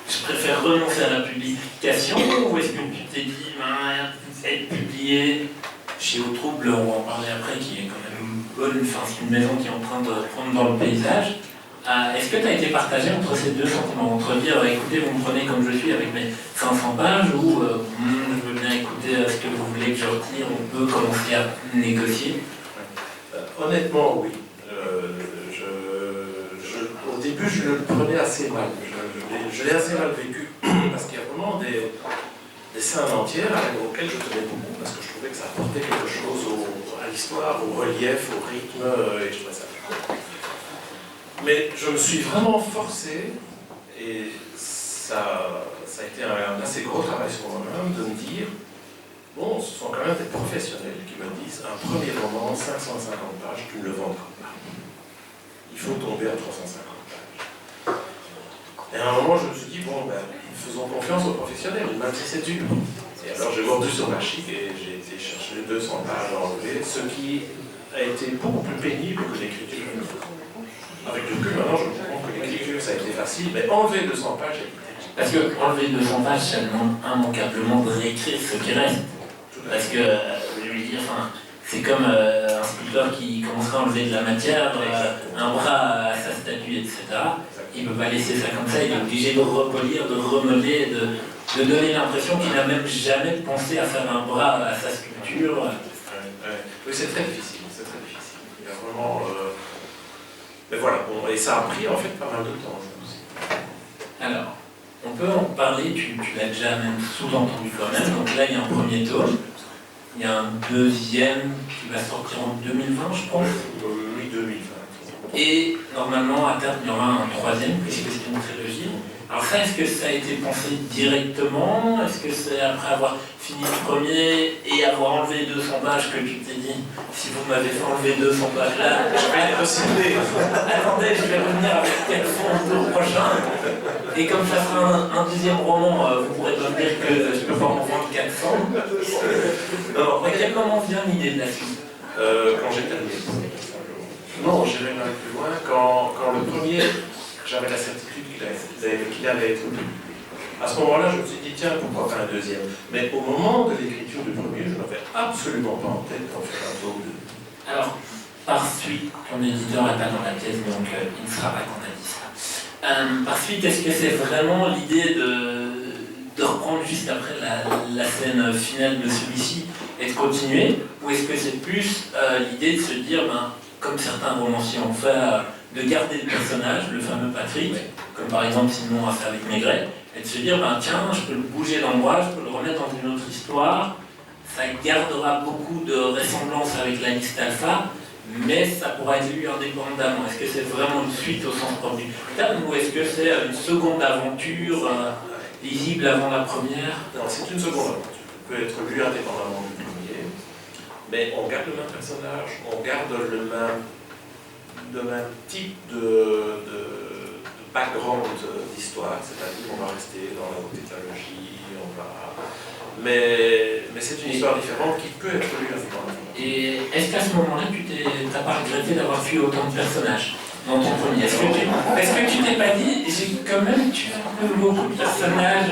je préfère renoncer à la publication, ou est-ce que tu t'es dit, être publié chez Au Trouble, on va en parler après, qui est quand même c'est une maison qui est en train de prendre dans le paysage. Est-ce que tu as été partagé entre ces deux sentiments, entre dire écoutez, vous me prenez comme je suis avec mes 500 pages, ou je veux bien écouter ce que vous voulez que je retire, on peut commencer à négocier? Honnêtement, oui. Au début, je le prenais assez mal. Je l'ai assez mal vécu, parce qu'il y a vraiment des scènes entières auxquelles je tenais beaucoup, parce que je trouvais que ça apportait quelque chose à l'histoire, au relief, au rythme, et je trouvais ça cool. Mais je me suis vraiment forcé, et ça a été un assez gros travail sur moi-même, de me dire bon, ce sont quand même des professionnels qui me disent un premier roman, 550 pages, tu ne le vendras pas. Il faut tomber à 350 pages. Et à un moment, je me suis dit, bon, faisons confiance aux professionnels, même si c'est dur. Et alors, j'ai vendu sur Machic et j'ai été chercher 200 pages à enlever, ce qui a été beaucoup plus pénible que l'écriture. Avec le recul, maintenant, je me rends compte que l'écriture, ça a été facile, mais enlever 200 pages, parce que enlever 200 pages, ça demande immanquablement de réécrire ce qui reste. Parce que, je veux dire, c'est comme un sculpteur qui commencerait à enlever de la matière, un bras à sa statue, etc. Il ne peut pas laisser ça comme ça, il est obligé de repolir, de remodeler, de donner l'impression qu'il n'a même jamais pensé à faire un bras à sa sculpture. Oui, c'est très difficile, c'est très difficile. Il y a vraiment... Mais voilà, bon, et ça a pris en fait pas mal de temps. Alors, on peut en parler, tu l'as déjà même sous-entendu quand même, donc là il y a un premier tome. Il y a un deuxième qui va sortir en 2020, je pense. Oui, 2020. Et normalement, à terme, il y aura un troisième, puisque c'est une trilogie. Alors ça, est-ce que ça a été pensé directement? Est-ce que c'est après avoir fini le premier et avoir enlevé 200 pages que tu t'es dit, si vous m'avez fait enlever 200 pages là, je vais les recycler. Attendez, je vais revenir avec 400 au prochain. Et comme ça sera un deuxième roman, vous pourrez pas me dire que je peux pas en vendre 400. Non, à quel moment vient l'idée de la suite? Quand j'ai terminé. Non, j'irai même plus loin. Quand le premier, j'avais la certitude qu'il allait être publié. À ce moment-là, je me suis dit, tiens, pourquoi pas un deuxième? Mais au moment de l'écriture du premier, je n'avais absolument pas en tête d'en faire un tome 2. Alors, par suite, ton éditeur n'est pas dans la pièce, donc il ne sera pas qu'on a dit ça. Par suite, est-ce que c'est vraiment l'idée de reprendre juste après la scène finale de celui-ci et de continuer? Ou est-ce que c'est plus l'idée de se dire, comme certains romanciers ont fait, de garder le personnage, le fameux Patrick, comme par exemple Simon a fait avec Maigret, et de se dire, tiens, je peux le bouger l'endroit, je peux le remettre dans une autre histoire, ça gardera beaucoup de ressemblance avec la liste alpha, mais ça pourra être lu indépendamment. Est-ce que c'est vraiment une suite au sens propre du terme, ou est-ce que c'est une seconde aventure lisible avant la première? Non, c'est une seconde aventure. Elle peut être lue indépendamment du premier, mais on garde le même personnage, on garde le même type de background d'histoire, c'est-à-dire qu'on va rester dans la haute éthologie, mais c'est une histoire différente qui peut être lue indépendamment. Et est-ce qu'à ce moment-là, tu n'as pas regretté d'avoir tué autant de personnages dans ton premier? Est-ce que tu t'es pas dit, j'ai quand même tué un peu beaucoup de personnages,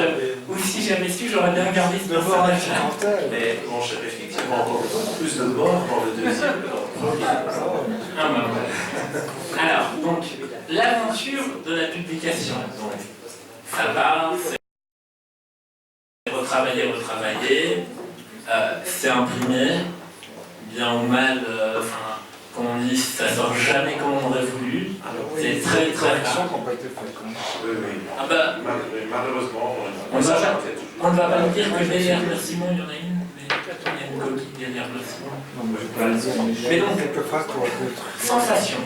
ou si j'avais su, j'aurais bien regardé ce personnage-là? Mais bon, j'ai effectivement encore beaucoup plus de morts dans le deuxième que dans le premier. Alors, donc, l'aventure de la publication. Donc, ça part, c'est retravaillé, c'est imprimé, bien ou mal, comme on dit, ça sort jamais comme on aurait voulu. C'est très très rare. Oui. Malheureusement, on ne va pas nous dire que derrière le Simon, il y en a une, mais il y a une coquille derrière le Simon. Mais donc, sensation.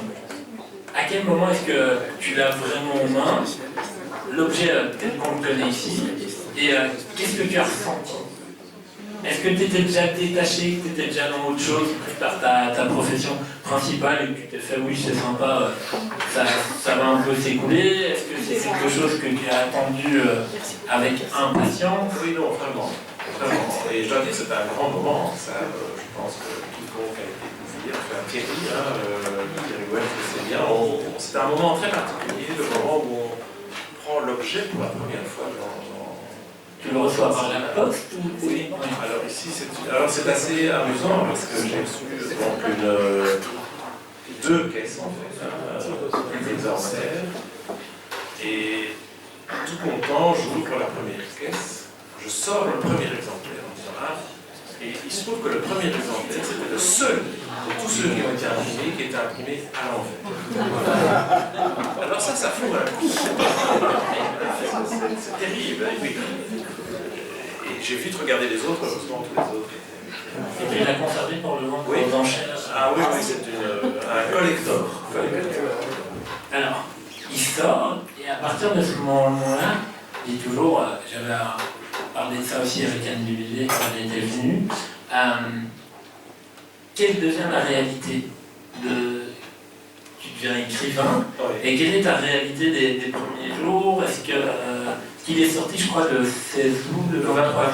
À quel moment est-ce que tu l'as vraiment en main, l'objet tel qu'on le connaît ici, et qu'est-ce que tu as ressenti? Est-ce que tu étais déjà détaché, que tu étais déjà dans autre chose, par ta profession principale, et que tu t'es fait oui c'est sympa, ça va un peu s'écouler? Est-ce que c'est quelque chose que tu as attendu avec impatience? Oui, non, vraiment. Et je dois dire que c'était un grand moment, ça, je pense que quiconque a été découvert, enfin Thierry, Thierry West, c'est bien, c'est un moment très particulier, le moment où on prend l'objet pour la première fois dans... Tu le reçois par la poste ou... Oui. Alors ici, c'est assez amusant parce que j'ai reçu donc 2 caisses en fait, exemplaires. Et tout content, j'ouvre la première caisse, je sors le premier exemplaire en disant ah, et il se trouve que le premier exemplaire c'était le seul de tous ceux qui ont été imprimés à l'envers. Alors ça fout un coup. C'est terrible, hein, oui. Et j'ai vite regardé les autres, heureusement tous les autres étaient. Et puis il a conservé pour le vendre aux enchères. Ah oui, c'est un collector. Alors, il sort, et à partir de ce moment-là, je dis toujours, j'avais parlé de ça aussi avec Anne Duvillier quand elle était venue, quelle devient la réalité de... Tu deviens écrivain, et quelle est ta réalité des premiers jours? Est-ce que qu'il est sorti, je crois, le 16 août, le 23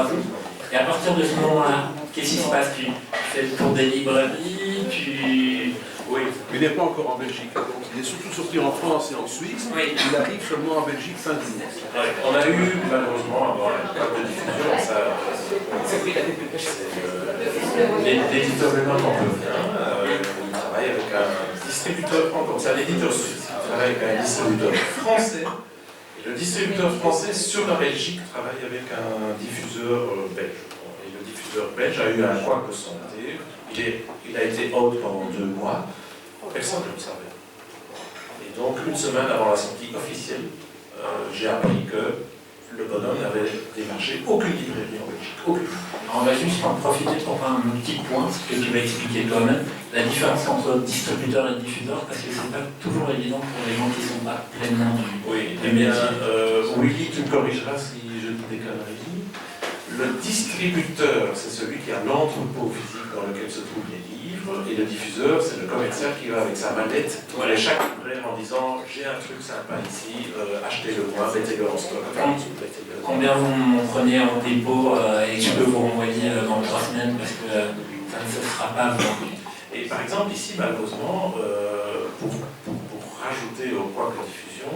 août, et à partir de ce moment-là, qu'est-ce qui se passe? Tu fais le tour des librairies, Oui, il n'est pas encore en Belgique, donc il est surtout sorti en France et en Suisse. Oui. Il arrive seulement en Belgique fin du mois. Ouais, on a eu malheureusement avant la carte de diffusion, ça, l'éditeur Léman Pamplonien, il travaille avec un distributeur, c'est un éditeur suisse, il travaille avec un distributeur français. Et le distributeur français sur la Belgique travaille avec un diffuseur belge. Et le diffuseur belge a eu un couac de santé. Il a été out pendant 2 mois. Personne ne le savait. Et donc, une semaine avant la sortie officielle, j'ai appris que le bonhomme n'avait démarché aucune librairie en Belgique. Aucune. On va juste en profiter pour faire un petit point, ce que tu vas expliquer toi-même, la différence entre distributeur et diffuseur, parce que c'est pas toujours évident pour les gens qui ne sont pas pleinement du Oui, eh bien, Willy, tu me corrigeras si je dis des conneries. Le distributeur, c'est celui qui a l'entrepôt physique dans lequel se trouvent les livres, et le diffuseur, c'est le commercial qui va avec sa mallette aller chaque libraire en disant j'ai un truc sympa ici, achetez-le-moi, mettez-le en stock. Combien vous m'en prenez en dépôt et je peux vous renvoyer dans 3 semaines parce que ça ne se sera pas vendu. Et par exemple, ici, malheureusement, pour rajouter au poids de la diffusion,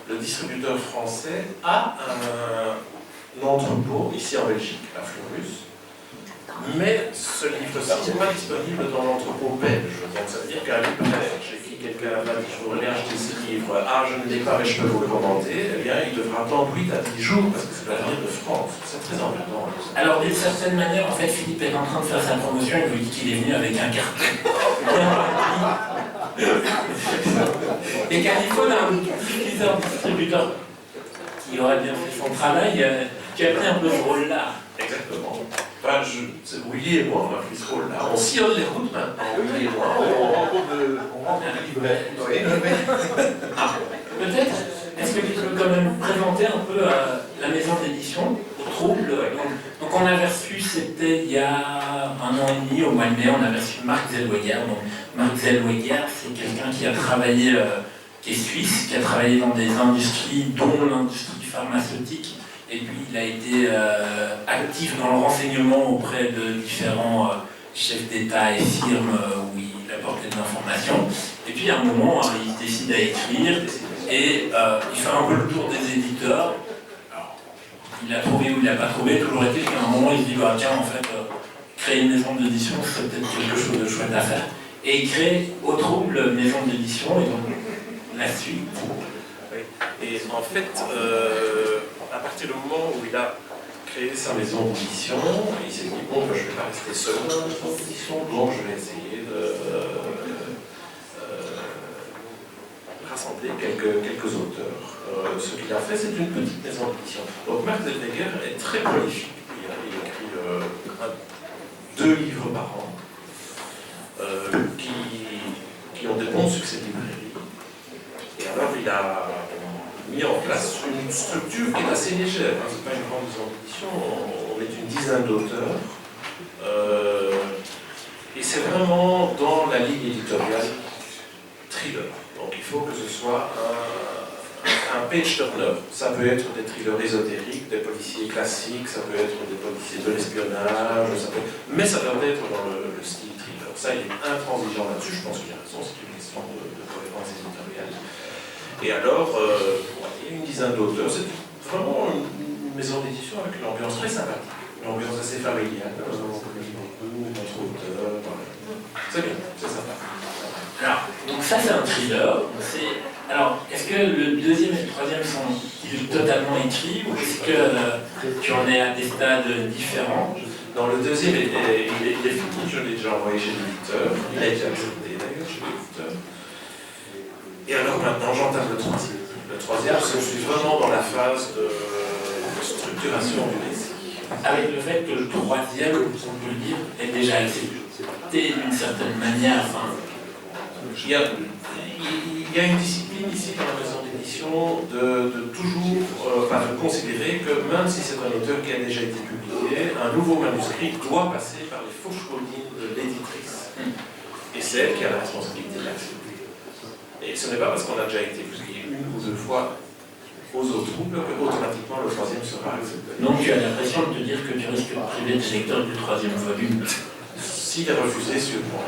le distributeur français a un entrepôt ici en Belgique, à Fleurus, mais ce livre-ci n'est pas disponible dans l'entrepôt belge. Donc ça veut dire qu'un libraire chez qui quelqu'un m'a dit je voudrais bien acheter ce livre, ah je ne l'ai pas mais je peux vous le commander, eh bien il devra attendre 8 à 10 jours parce que c'est l'avenir de France. C'est très embêtant. Alors d'une certaine manière, en fait, Philippe est en train de faire sa promotion, il vous dit qu'il est venu avec un carton. Et Californie a un diffuseur distributeur qui aurait bien fait son travail, tu as pris un peu ce rôle-là. Exactement. Enfin, Willy et moi, on a pris ce rôle-là. On sillonne les routes maintenant. Willy et moi, On rencontre des libraires. Peut-être, est-ce que tu peux quand même présenter un peu la maison d'édition au Trouble? Donc on avait reçu, c'était il y a 1 an et demi, au mois de mai, on avait reçu Marc Zellweger. Donc Marc Zellweger, c'est quelqu'un qui a travaillé, qui est suisse, qui a travaillé dans des industries, dont l'industrie pharmaceutique. Et puis il a été actif dans le renseignement auprès de différents chefs d'État et firmes où il apportait de l'information. Et puis à un moment, il décide à écrire et il fait un peu le tour des éditeurs. Alors, il a trouvé ou il n'a pas trouvé, toujours est-il qu'à un moment il se dit bah, tiens, en fait, créer une maison d'édition, c'est peut-être quelque chose de chouette à faire. Et il crée Au Trouble maison d'édition, et donc la suite. Et en fait, à partir du moment où il a créé sa maison d'édition, il s'est dit bon, ben, je ne vais pas rester seul dans la maison d'édition, donc je vais essayer de rassembler quelques auteurs. Ce qu'il a fait, c'est une petite maison d'édition. Donc Marc Zellweger est très prolifique. Il écrit 2 livres par an qui ont des bons succès de librairie. Et alors il a mis en place une structure qui est assez légère. Ce n'est pas une grande maison d'édition, on est une dizaine d'auteurs. Et c'est vraiment dans la ligne éditoriale thriller. Donc il faut que ce soit un page turner. Ça peut être des thrillers ésotériques, des policiers classiques, ça peut être des policiers de l'espionnage, mais ça doit être dans le style thriller. Ça, il est intransigeant là-dessus, je pense qu'il a raison, c'est une question de cohérence éditoriale. Et alors, il y a une dizaine d'auteurs, c'est vraiment une maison d'édition avec une ambiance très sympathique, une ambiance assez familiale, on connaît beaucoup, notre auteur, voilà. C'est bien, c'est sympa. ça c'est un thriller. Alors, est-ce que le deuxième et le troisième sont-ils totalement écrits ou est-ce que tu en es à des stades différents? Dans le deuxième, il est fini, je l'ai déjà envoyé chez l'éditeur. Il a été accepté d'ailleurs chez l'éditeur. Et alors maintenant, j'entame le troisième. Le troisième, parce que je suis vraiment dans la phase de structuration du récit. Avec le fait que le troisième, on peut le dire, est déjà accepté d'une certaine manière. Enfin, il y a une discipline ici dans la maison d'édition de toujours de considérer que même si c'est un auteur qui a déjà été publié, un nouveau manuscrit doit passer par les fourches codines de l'éditrice. Et c'est elle qui a la responsabilité de l'accepter. Et ce n'est pas parce qu'on a déjà été publié une ou deux fois aux autres troubles que automatiquement le troisième sera accepté. Donc tu as l'impression de te dire que tu risques de priver le lecteur du troisième volume. S'il est refusé, sûrement.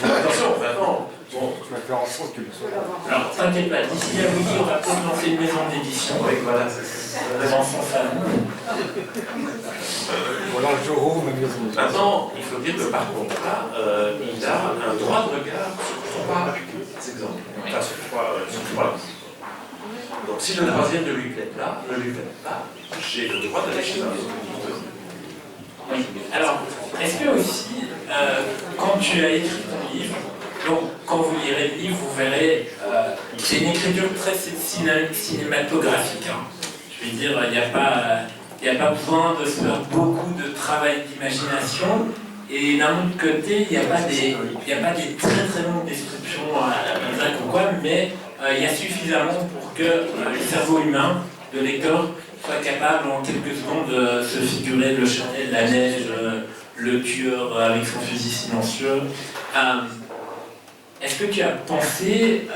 Attention, vraiment. Bon. Tu vas faire en sorte que le soit. Alors t'inquiète pas, d'ici à midi, on va peut-être lancer une maison d'édition. Oui, voilà, c'est ça. Dans son salon. Voilà le jour même maison. Maintenant, il faut dire que par contrat, il a un droit de regard sur trois exemples. Enfin, sur trois. Donc si le troisième ne lui plaît pas, j'ai le droit d'aller chez un autre éditeur. Oui. Alors, est-ce que aussi, quand tu as écrit ton livre, donc quand vous lirez le livre, vous verrez, c'est une écriture très cinématographique. Hein. Je veux dire, il n'y a pas besoin de se faire beaucoup de travail d'imagination. Et d'un autre côté, il n'y a pas des très très longues descriptions à la Balzac ou quoi, mais il y a suffisamment pour que le cerveau humain, le lecteur, soit capable en quelques secondes de se figurer le chalet de la neige, le tueur avec son fusil silencieux. Est-ce que tu as pensé,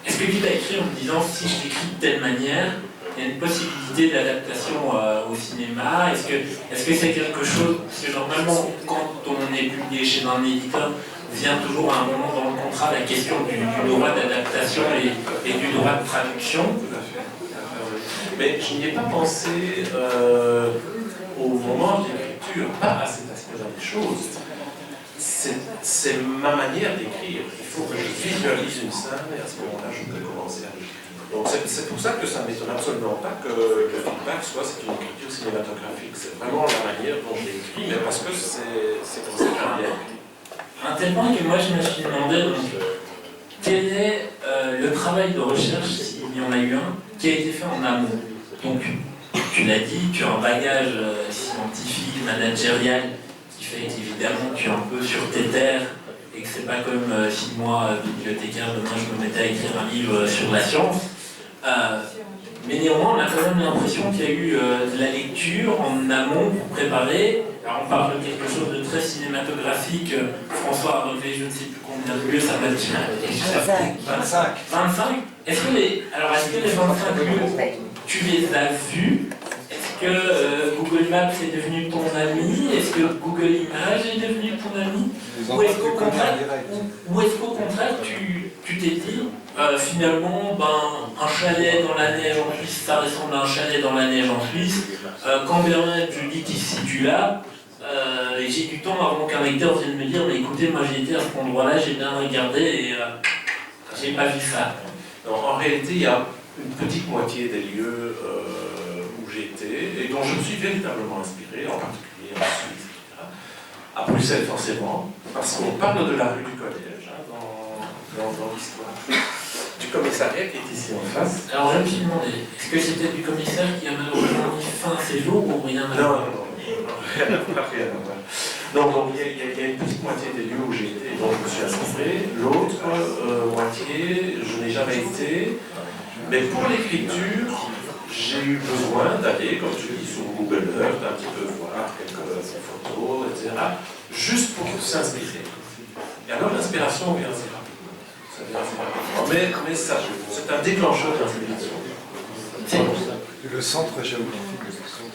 est-ce que tu t'as écrit en te disant si je l'écris de telle manière, il y a une possibilité d'adaptation au cinéma? Est-ce que c'est quelque chose, parce que normalement quand on est publié chez un éditeur, vient toujours à un moment dans le contrat la question du droit d'adaptation et du droit de traduction. Mais je n'y ai pas pensé au moment de l'écriture, pas à cet aspect-là des choses. C'est ma manière d'écrire. Il faut que je visualise une scène et à ce moment-là, je peux commencer à l'écrire. Donc c'est pour ça que ça ne m'étonne absolument pas que le feedback soit c'est une écriture cinématographique. C'est vraiment la manière dont je l'écris, mais parce que c'est comme ça que j'aime bien écrire. Un tel point que moi je me suis demandé donc, quel est le travail de recherche, s'il y en a eu un, qui a été fait en amont. Donc tu l'as dit, tu as un bagage scientifique, managérial, qui fait qu'évidemment tu es un peu sur tes terres et que c'est pas comme si moi, bibliothécaire, demain je me mettais à écrire un livre sur la science. Mais néanmoins, on a quand même l'impression qu'il y a eu de la lecture en amont pour préparer. Alors on parle de quelque chose de très cinématographique. François a relevé je ne sais plus combien de lieux, ça va être 25. 25. Est-ce que les 25 lieux, tu les as vus? Est-ce que Google Maps est devenu ton ami? Est-ce que Google Images est devenu ton ami? Ou est-ce qu'au contraire, tu t'es dit, finalement, un chalet dans la neige en Suisse, ça ressemble à un chalet dans la neige en Suisse. Quand bien même je dis qu'il se situe là, j'ai du temps avant qu'un lecteur vienne me dire, mais écoutez, moi j'ai été à cet endroit-là, j'ai bien regardé et j'ai pas vu ça. Non, en réalité, il y a une petite moitié des lieux où j'ai été et dont je me suis véritablement inspiré, en particulier en Suisse, etc. À Bruxelles, forcément, parce qu'on parle de la rue du collège dans l'histoire du commissariat qui est ici en face. Alors je me suis demandé, est-ce que c'était du commissaire qui a malheureusement mis fin à ses jours ou rien à voir? Non, rien à voir. Donc il y a une petite moitié des lieux où j'ai été, dont je me suis inspiré. L'autre moitié, je n'ai jamais été. Mais pour l'écriture, j'ai eu besoin d'aller, comme tu dis, sur Google Earth, un petit peu voir quelques photos, etc. Juste pour s'inspirer. Et alors l'inspiration vient assez rapidement. Ça vient assez rapidement. Mais ça, c'est un déclencheur d'inspiration. Le centre géographique de l'action.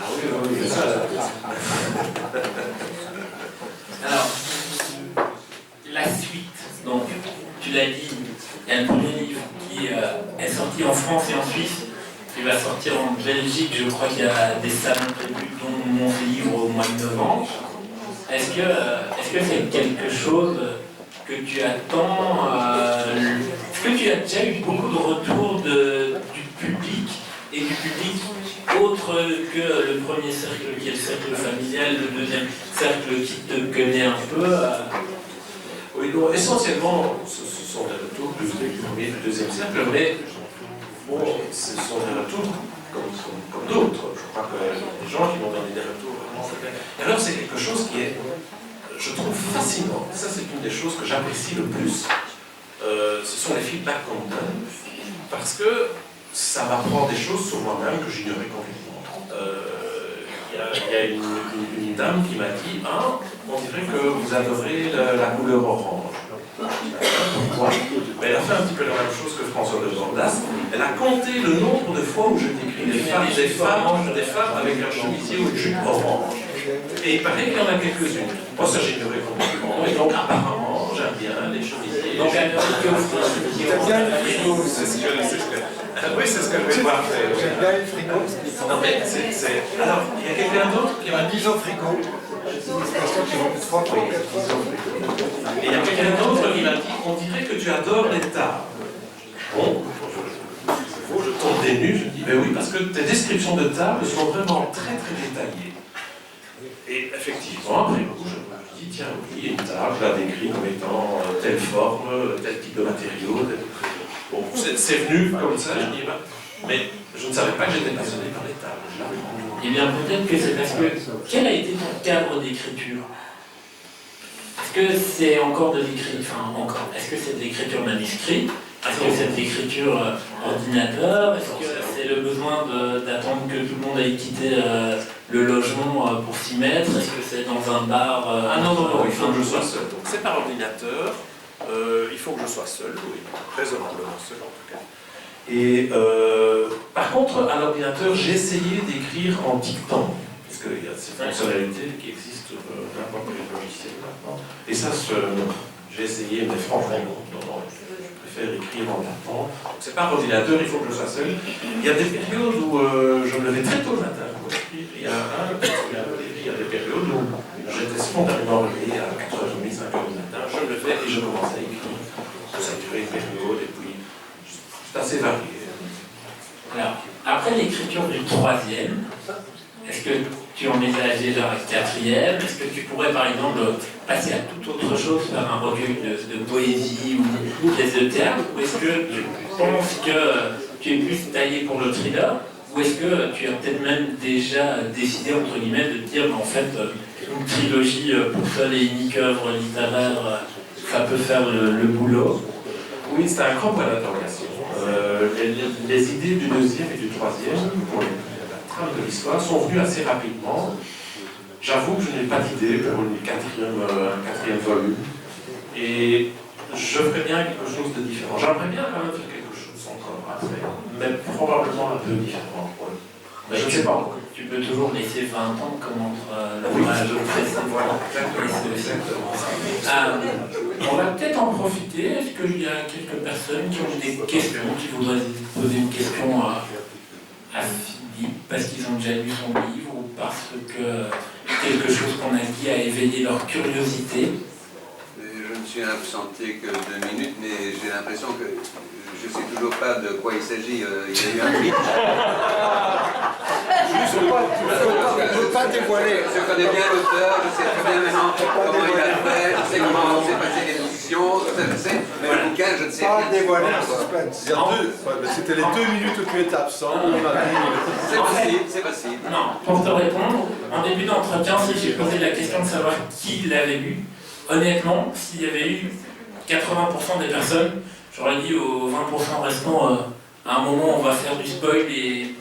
Ah oui, c'est ça. Alors, la suite, donc, tu l'as dit, il y a le premier livre qui est sorti en France et en Suisse, qui va sortir en Belgique, je crois qu'il y a des salons prévus, dont mon livre au mois de novembre. Est-ce que c'est quelque chose que tu attends, est-ce que tu as déjà eu beaucoup de retours du public, et du public autre que le premier cercle qui est le cercle familial, le deuxième cercle qui te connaît un peu Oui, donc essentiellement, ce sont des retours du premier et du deuxième cercle, mais bon, ce sont des retours comme d'autres. Je crois qu'il y a des gens qui m'ont donné des retours vraiment très bien. Et alors, c'est quelque chose qui est, je trouve, fascinant. Ça, c'est une des choses que j'apprécie le plus. Ce sont les feedbacks qu'on me donne, parce que ça m'apprend des choses sur moi-même que j'ignorais complètement. Il y a une dame qui m'a dit « Ah, on dirait que vous adorez la couleur orange. » Pourquoi? Mais elle a fait un petit peu la même chose que François de Bordas. Elle a compté le nombre de fois où je décris des femmes avec un chemisier ou une jupe orange. Et il paraît qu'il y en a quelques-unes. Moi, ça j'ignorais complètement. Et donc, apparemment, j'aime bien les chemisiers. Donc, oui, c'est ce que je vais voir faire. J'aime bien les fricots. Non, mais alors, il y a quelqu'un d'autre qui m'a dit. Mise au fricot. C'est une expression qui remet 3 fois, 4 fois. Et il y a quelqu'un d'autre qui m'a dit on dirait que tu adores les tables. Bon, je tombe des nues, je dis mais oui, parce que tes descriptions de tables sont vraiment très très détaillées. Et effectivement, après coup, je me dis tiens, oui, une table, je la décris comme étant telle forme, tel type de matériau. Bon, c'est venu comme ça, je dis mais je ne savais pas que j'étais passionné par les tables. Eh bien, peut-être que c'est parce que... Quel a été ton cadre d'écriture? Est-ce que c'est encore de l'écriture... Enfin, encore. Est-ce que c'est de l'écriture manuscrite? Est-ce que c'est de l'écriture ordinateur? Est-ce que c'est le besoin d'attendre que tout le monde aille quitter le logement pour s'y mettre? Est-ce que c'est dans un bar? Ah non, il faut que je sois seul. Donc c'est par ordinateur. Il faut que je sois seul, oui. Raisonnablement seul en tout cas. Et par contre, à l'ordinateur, j'ai essayé d'écrire en dictant, parce qu'il y a ces fonctionnalités qui existent sur n'importe quel logiciel maintenant. Et ça, j'ai essayé, mais franchement, non, je préfère écrire en tapant. C'est par ordinateur, il faut que je sois seul. Il y a des périodes où je me levais très tôt le matin pour écrire. Il y a des périodes où j'étais spontanément réveillé à 4h30, 5h du matin. Je me levais et je commençais à écrire. Ça a duré une période, et puis c'est assez varié. Alors, après l'écriture du troisième, est-ce que tu envisages déjà un quatrième? Est-ce que tu pourrais par exemple passer à toute autre chose, faire un recueil de poésie ou des de théâtre? Ou est-ce que tu penses que tu es plus taillé pour le thriller? Ou est-ce que tu as peut-être même déjà décidé, entre guillemets, de te dire en fait, une trilogie pour seul et unique œuvre littéraire, ça peut faire le boulot? Oui, c'est un grand point d'interrogation. Les idées du deuxième et du troisième, pour la trame de l'histoire, sont venues assez rapidement. J'avoue que je n'ai pas d'idée pour un quatrième volume. Et je ferais bien quelque chose de différent. J'aimerais bien quand même faire quelque chose encore après, mais probablement un peu différent. Mais je ne sais pas encore. Tu peux toujours laisser 20 ans comme entre l'ouvrage précédent. Voilà, on va peut-être en profiter. Est-ce qu'il y a quelques personnes qui ont des questions, qui voudraient poser une question à Philippe, parce qu'ils ont déjà lu son livre ou parce que quelque chose qu'on a dit a éveillé leur curiosité? Je me suis absenté que 2 minutes, mais j'ai l'impression que je ne sais toujours pas de quoi il s'agit. Il y a eu un pitch. Je ne peux pas dévoiler. Je connais bien l'auteur, je sais très bien maintenant comment il a fait, je sais comment s'est passé l'édition, je sais, mais le bouquin, je ne sais Pas rien. dévoiler le suspense. C'était les 2 minutes où tu étais absent. C'est possible. Non, pour te répondre, en début d'entretien, si j'ai posé la question de savoir qui l'avait lu, honnêtement, s'il y avait eu 80% des personnes, j'aurais dit aux 20% restants, à un moment on va faire du spoil et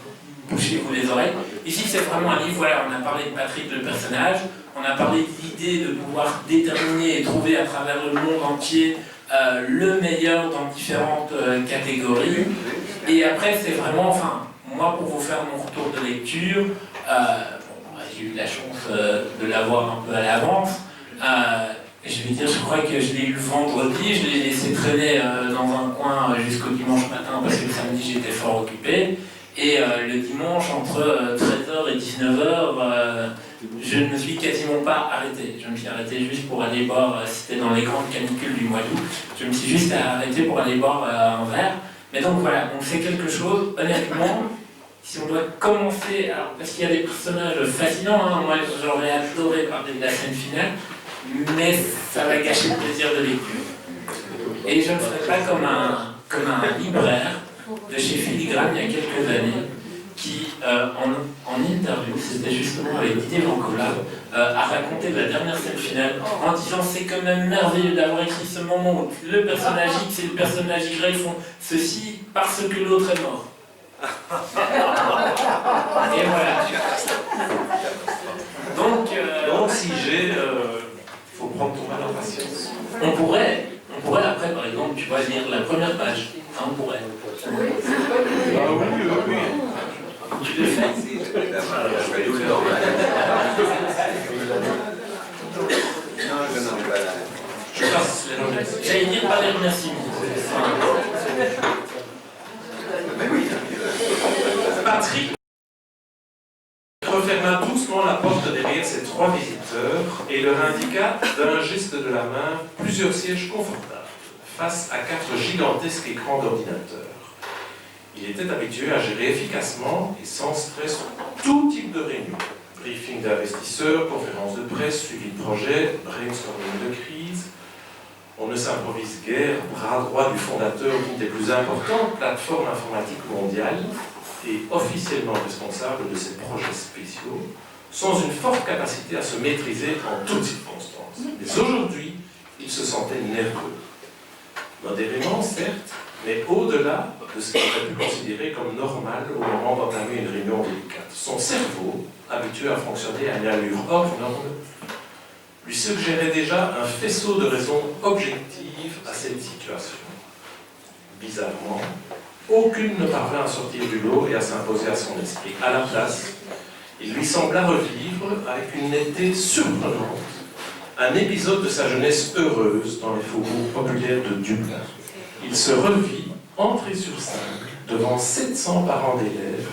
bouchez-vous les oreilles. Ici c'est vraiment un livre, voilà, on a parlé de Patrick le personnage, on a parlé de l'idée de pouvoir déterminer et trouver à travers le monde entier le meilleur dans différentes catégories. Et après c'est vraiment, enfin, moi pour vous faire mon retour de lecture, j'ai eu la chance de l'avoir un peu à l'avance. Je vais dire, je crois que je l'ai eu le vendredi, je l'ai laissé traîner dans un coin jusqu'au dimanche matin parce que le samedi j'étais fort occupé. Et le dimanche, entre 13h et 19h, je je ne me suis quasiment pas arrêté. Je me suis arrêté juste pour aller boire, c'était dans les grandes canicules du mois d'août, je me suis juste arrêté pour aller boire un verre. Mais donc voilà, on fait quelque chose, honnêtement, si on doit commencer, alors, parce qu'il y a des personnages fascinants, hein, moi j'aurais adoré parler de la scène finale, mais ça va gâcher le plaisir de lecture. Et je ne ferai pas comme un libraire de chez Filigrane il y a quelques années, qui, en interview, c'était justement avec Didier Mancola, a raconté la dernière scène finale en disant c'est quand même merveilleux d'avoir écrit ce moment où le personnage X et le personnage Y font ceci parce que l'autre est mort. Et voilà. Donc si j'ai, faut prendre ton mal en patience. on pourrait après, par exemple, tu vas lire la première page. Hein, on pourrait. Ah oui, oui. Tu le fais. Si, je vais le normal. Non, je n'en veux pas là. Je passe les remerciements. J'allais dire pas les remerciements. Patrick referma doucement la porte derrière ses 3 visiteurs et leur indiqua d'un geste de la main plusieurs sièges confortables face à 4 gigantesques écrans d'ordinateur. Il était habitué à gérer efficacement et sans stress tout type de réunion. Briefing d'investisseurs, conférences de presse, suivi de projet, brainstorming de crise. On ne s'improvise guère bras droit du fondateur d'une des plus importantes plateformes informatiques mondiales et officiellement responsable de ses projets spéciaux, sans une forte capacité à se maîtriser en toutes circonstances. Mais aujourd'hui, il se sentait nerveux. Modérément, certes, mais au-delà de ce qu'il aurait pu considérer comme normal au moment d'entamer une réunion délicate. Son cerveau, habitué à fonctionner à une allure hors norme, lui suggérait déjà un faisceau de raisons objectives à cette situation. Bizarrement, aucune ne parvint à sortir du lot et à s'imposer à son esprit. À la place, il lui sembla revivre, avec une netteté surprenante, un épisode de sa jeunesse heureuse dans les faubourgs populaires de Dublin. Il se revit, entré sur scène, devant 700 parents d'élèves,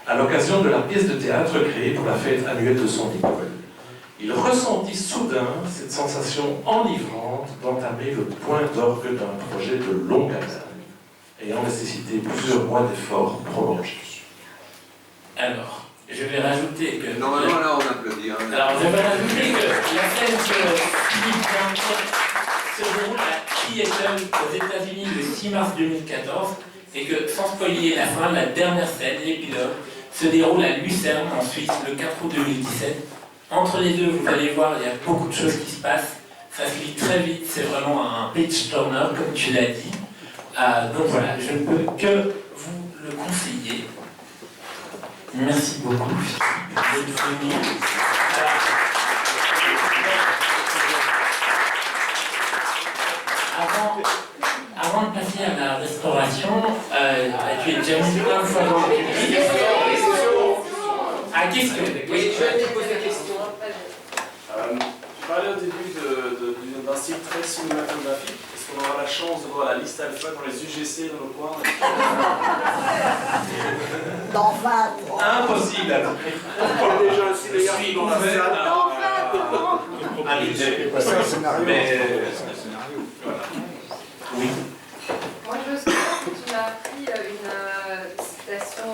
à l'occasion de la pièce de théâtre créée pour la fête annuelle de son école. Il ressentit soudain cette sensation enivrante d'entamer le point d'orgue d'un projet de longue haleine, ayant nécessité plusieurs mois d'efforts prolongés. Alors, je vais rajouter que... Normalement, là, on applaudit. Hein. Alors, je vais rajouter que la scène que Philippe se déroule à Seattle, aux États-Unis, le 6 mars 2014, et que, sans spoiler la fin, la dernière scène, l'épilogue, se déroule à Lucerne, en Suisse, le 4 août 2017. Entre les deux, vous allez voir, il y a beaucoup de choses qui se passent. Ça se lit très vite, c'est vraiment un page turner, comme tu l'as dit. Donc voilà, je ne peux que vous le conseiller. Merci beaucoup d'être venu. Avant de passer à la restauration, tu es déjà venu plein de fois dans le public. Ah, qu'est-ce que... Oui, je vais te poser la question. Tu parlais au début d'un style très cinématographique. Est-ce qu'on aura la chance de voir la liste alpha dans les UGC dans le coin? Impossible alors. Déjà un cinéaste dans la salle. à l'idée. C'est un scénario. Mais voilà. Oui. Moi, je sais que tu m'as appris une citation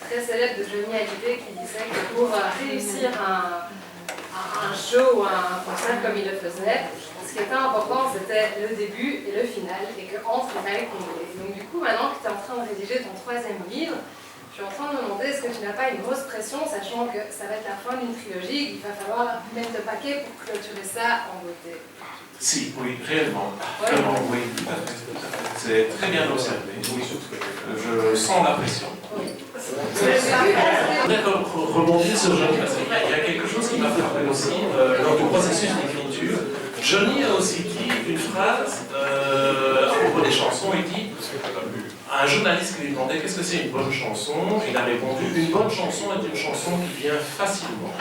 très célèbre de Johnny Hallyday qui disait que pour réussir un show ou un concert comme il le faisait, ce qui était important, c'était le début et le final, et qu'entre, il fallait combler. Donc du coup, maintenant que tu es en train de rédiger ton 3e livre, je suis en train de me demander, est-ce que tu n'as pas une grosse pression, sachant que ça va être la fin d'une trilogie, il va falloir mettre le paquet pour clôturer ça en beauté. Si, oui, réellement. Vraiment, oui, tout à fait. C'est très bien observé. Oui, je sens la pression. Oui. D'accord, rebondir sur Johnny, parce qu'il y a quelque chose qui m'a frappé aussi dans le processus d'écriture. Johnny a aussi dit une phrase à propos des chansons. Il dit à un journaliste qui lui demandait qu'est-ce que c'est une bonne chanson, il a répondu une bonne chanson est une chanson qui vient facilement.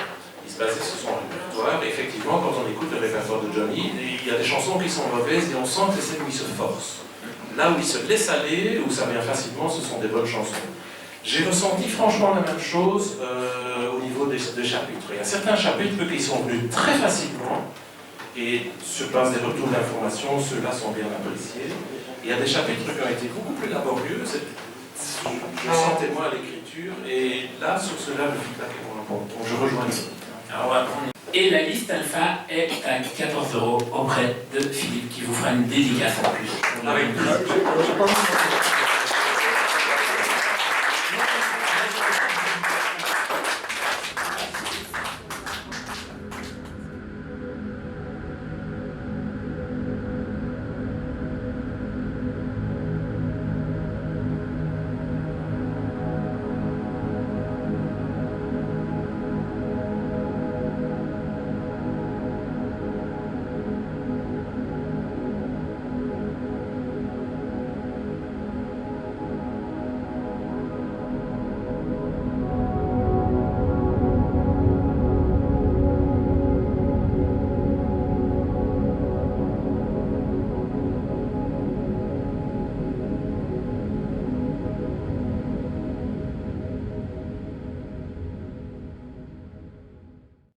Il se basait sur son répertoire. Et effectivement, quand on écoute le répertoire de Johnny, il y a des chansons qui sont mauvaises et on sent que c'est celles où il se force. Là où il se laisse aller, où ça vient facilement, ce sont des bonnes chansons. J'ai ressenti franchement la même chose au niveau des chapitres. Il y a certains chapitres qui sont venus très facilement et sur base des retours d'information, ceux-là sont bien appréciés. Il y a des chapitres qui ont été beaucoup plus laborieux, je sentais moi à l'écriture, et là, sur cela, le feedback est moins bon. Donc je rejoins les autres. Alors, on va prendre... Et la liste alpha est à 14 € auprès de Philippe qui vous fera une dédicace en plus. Avec plaisir.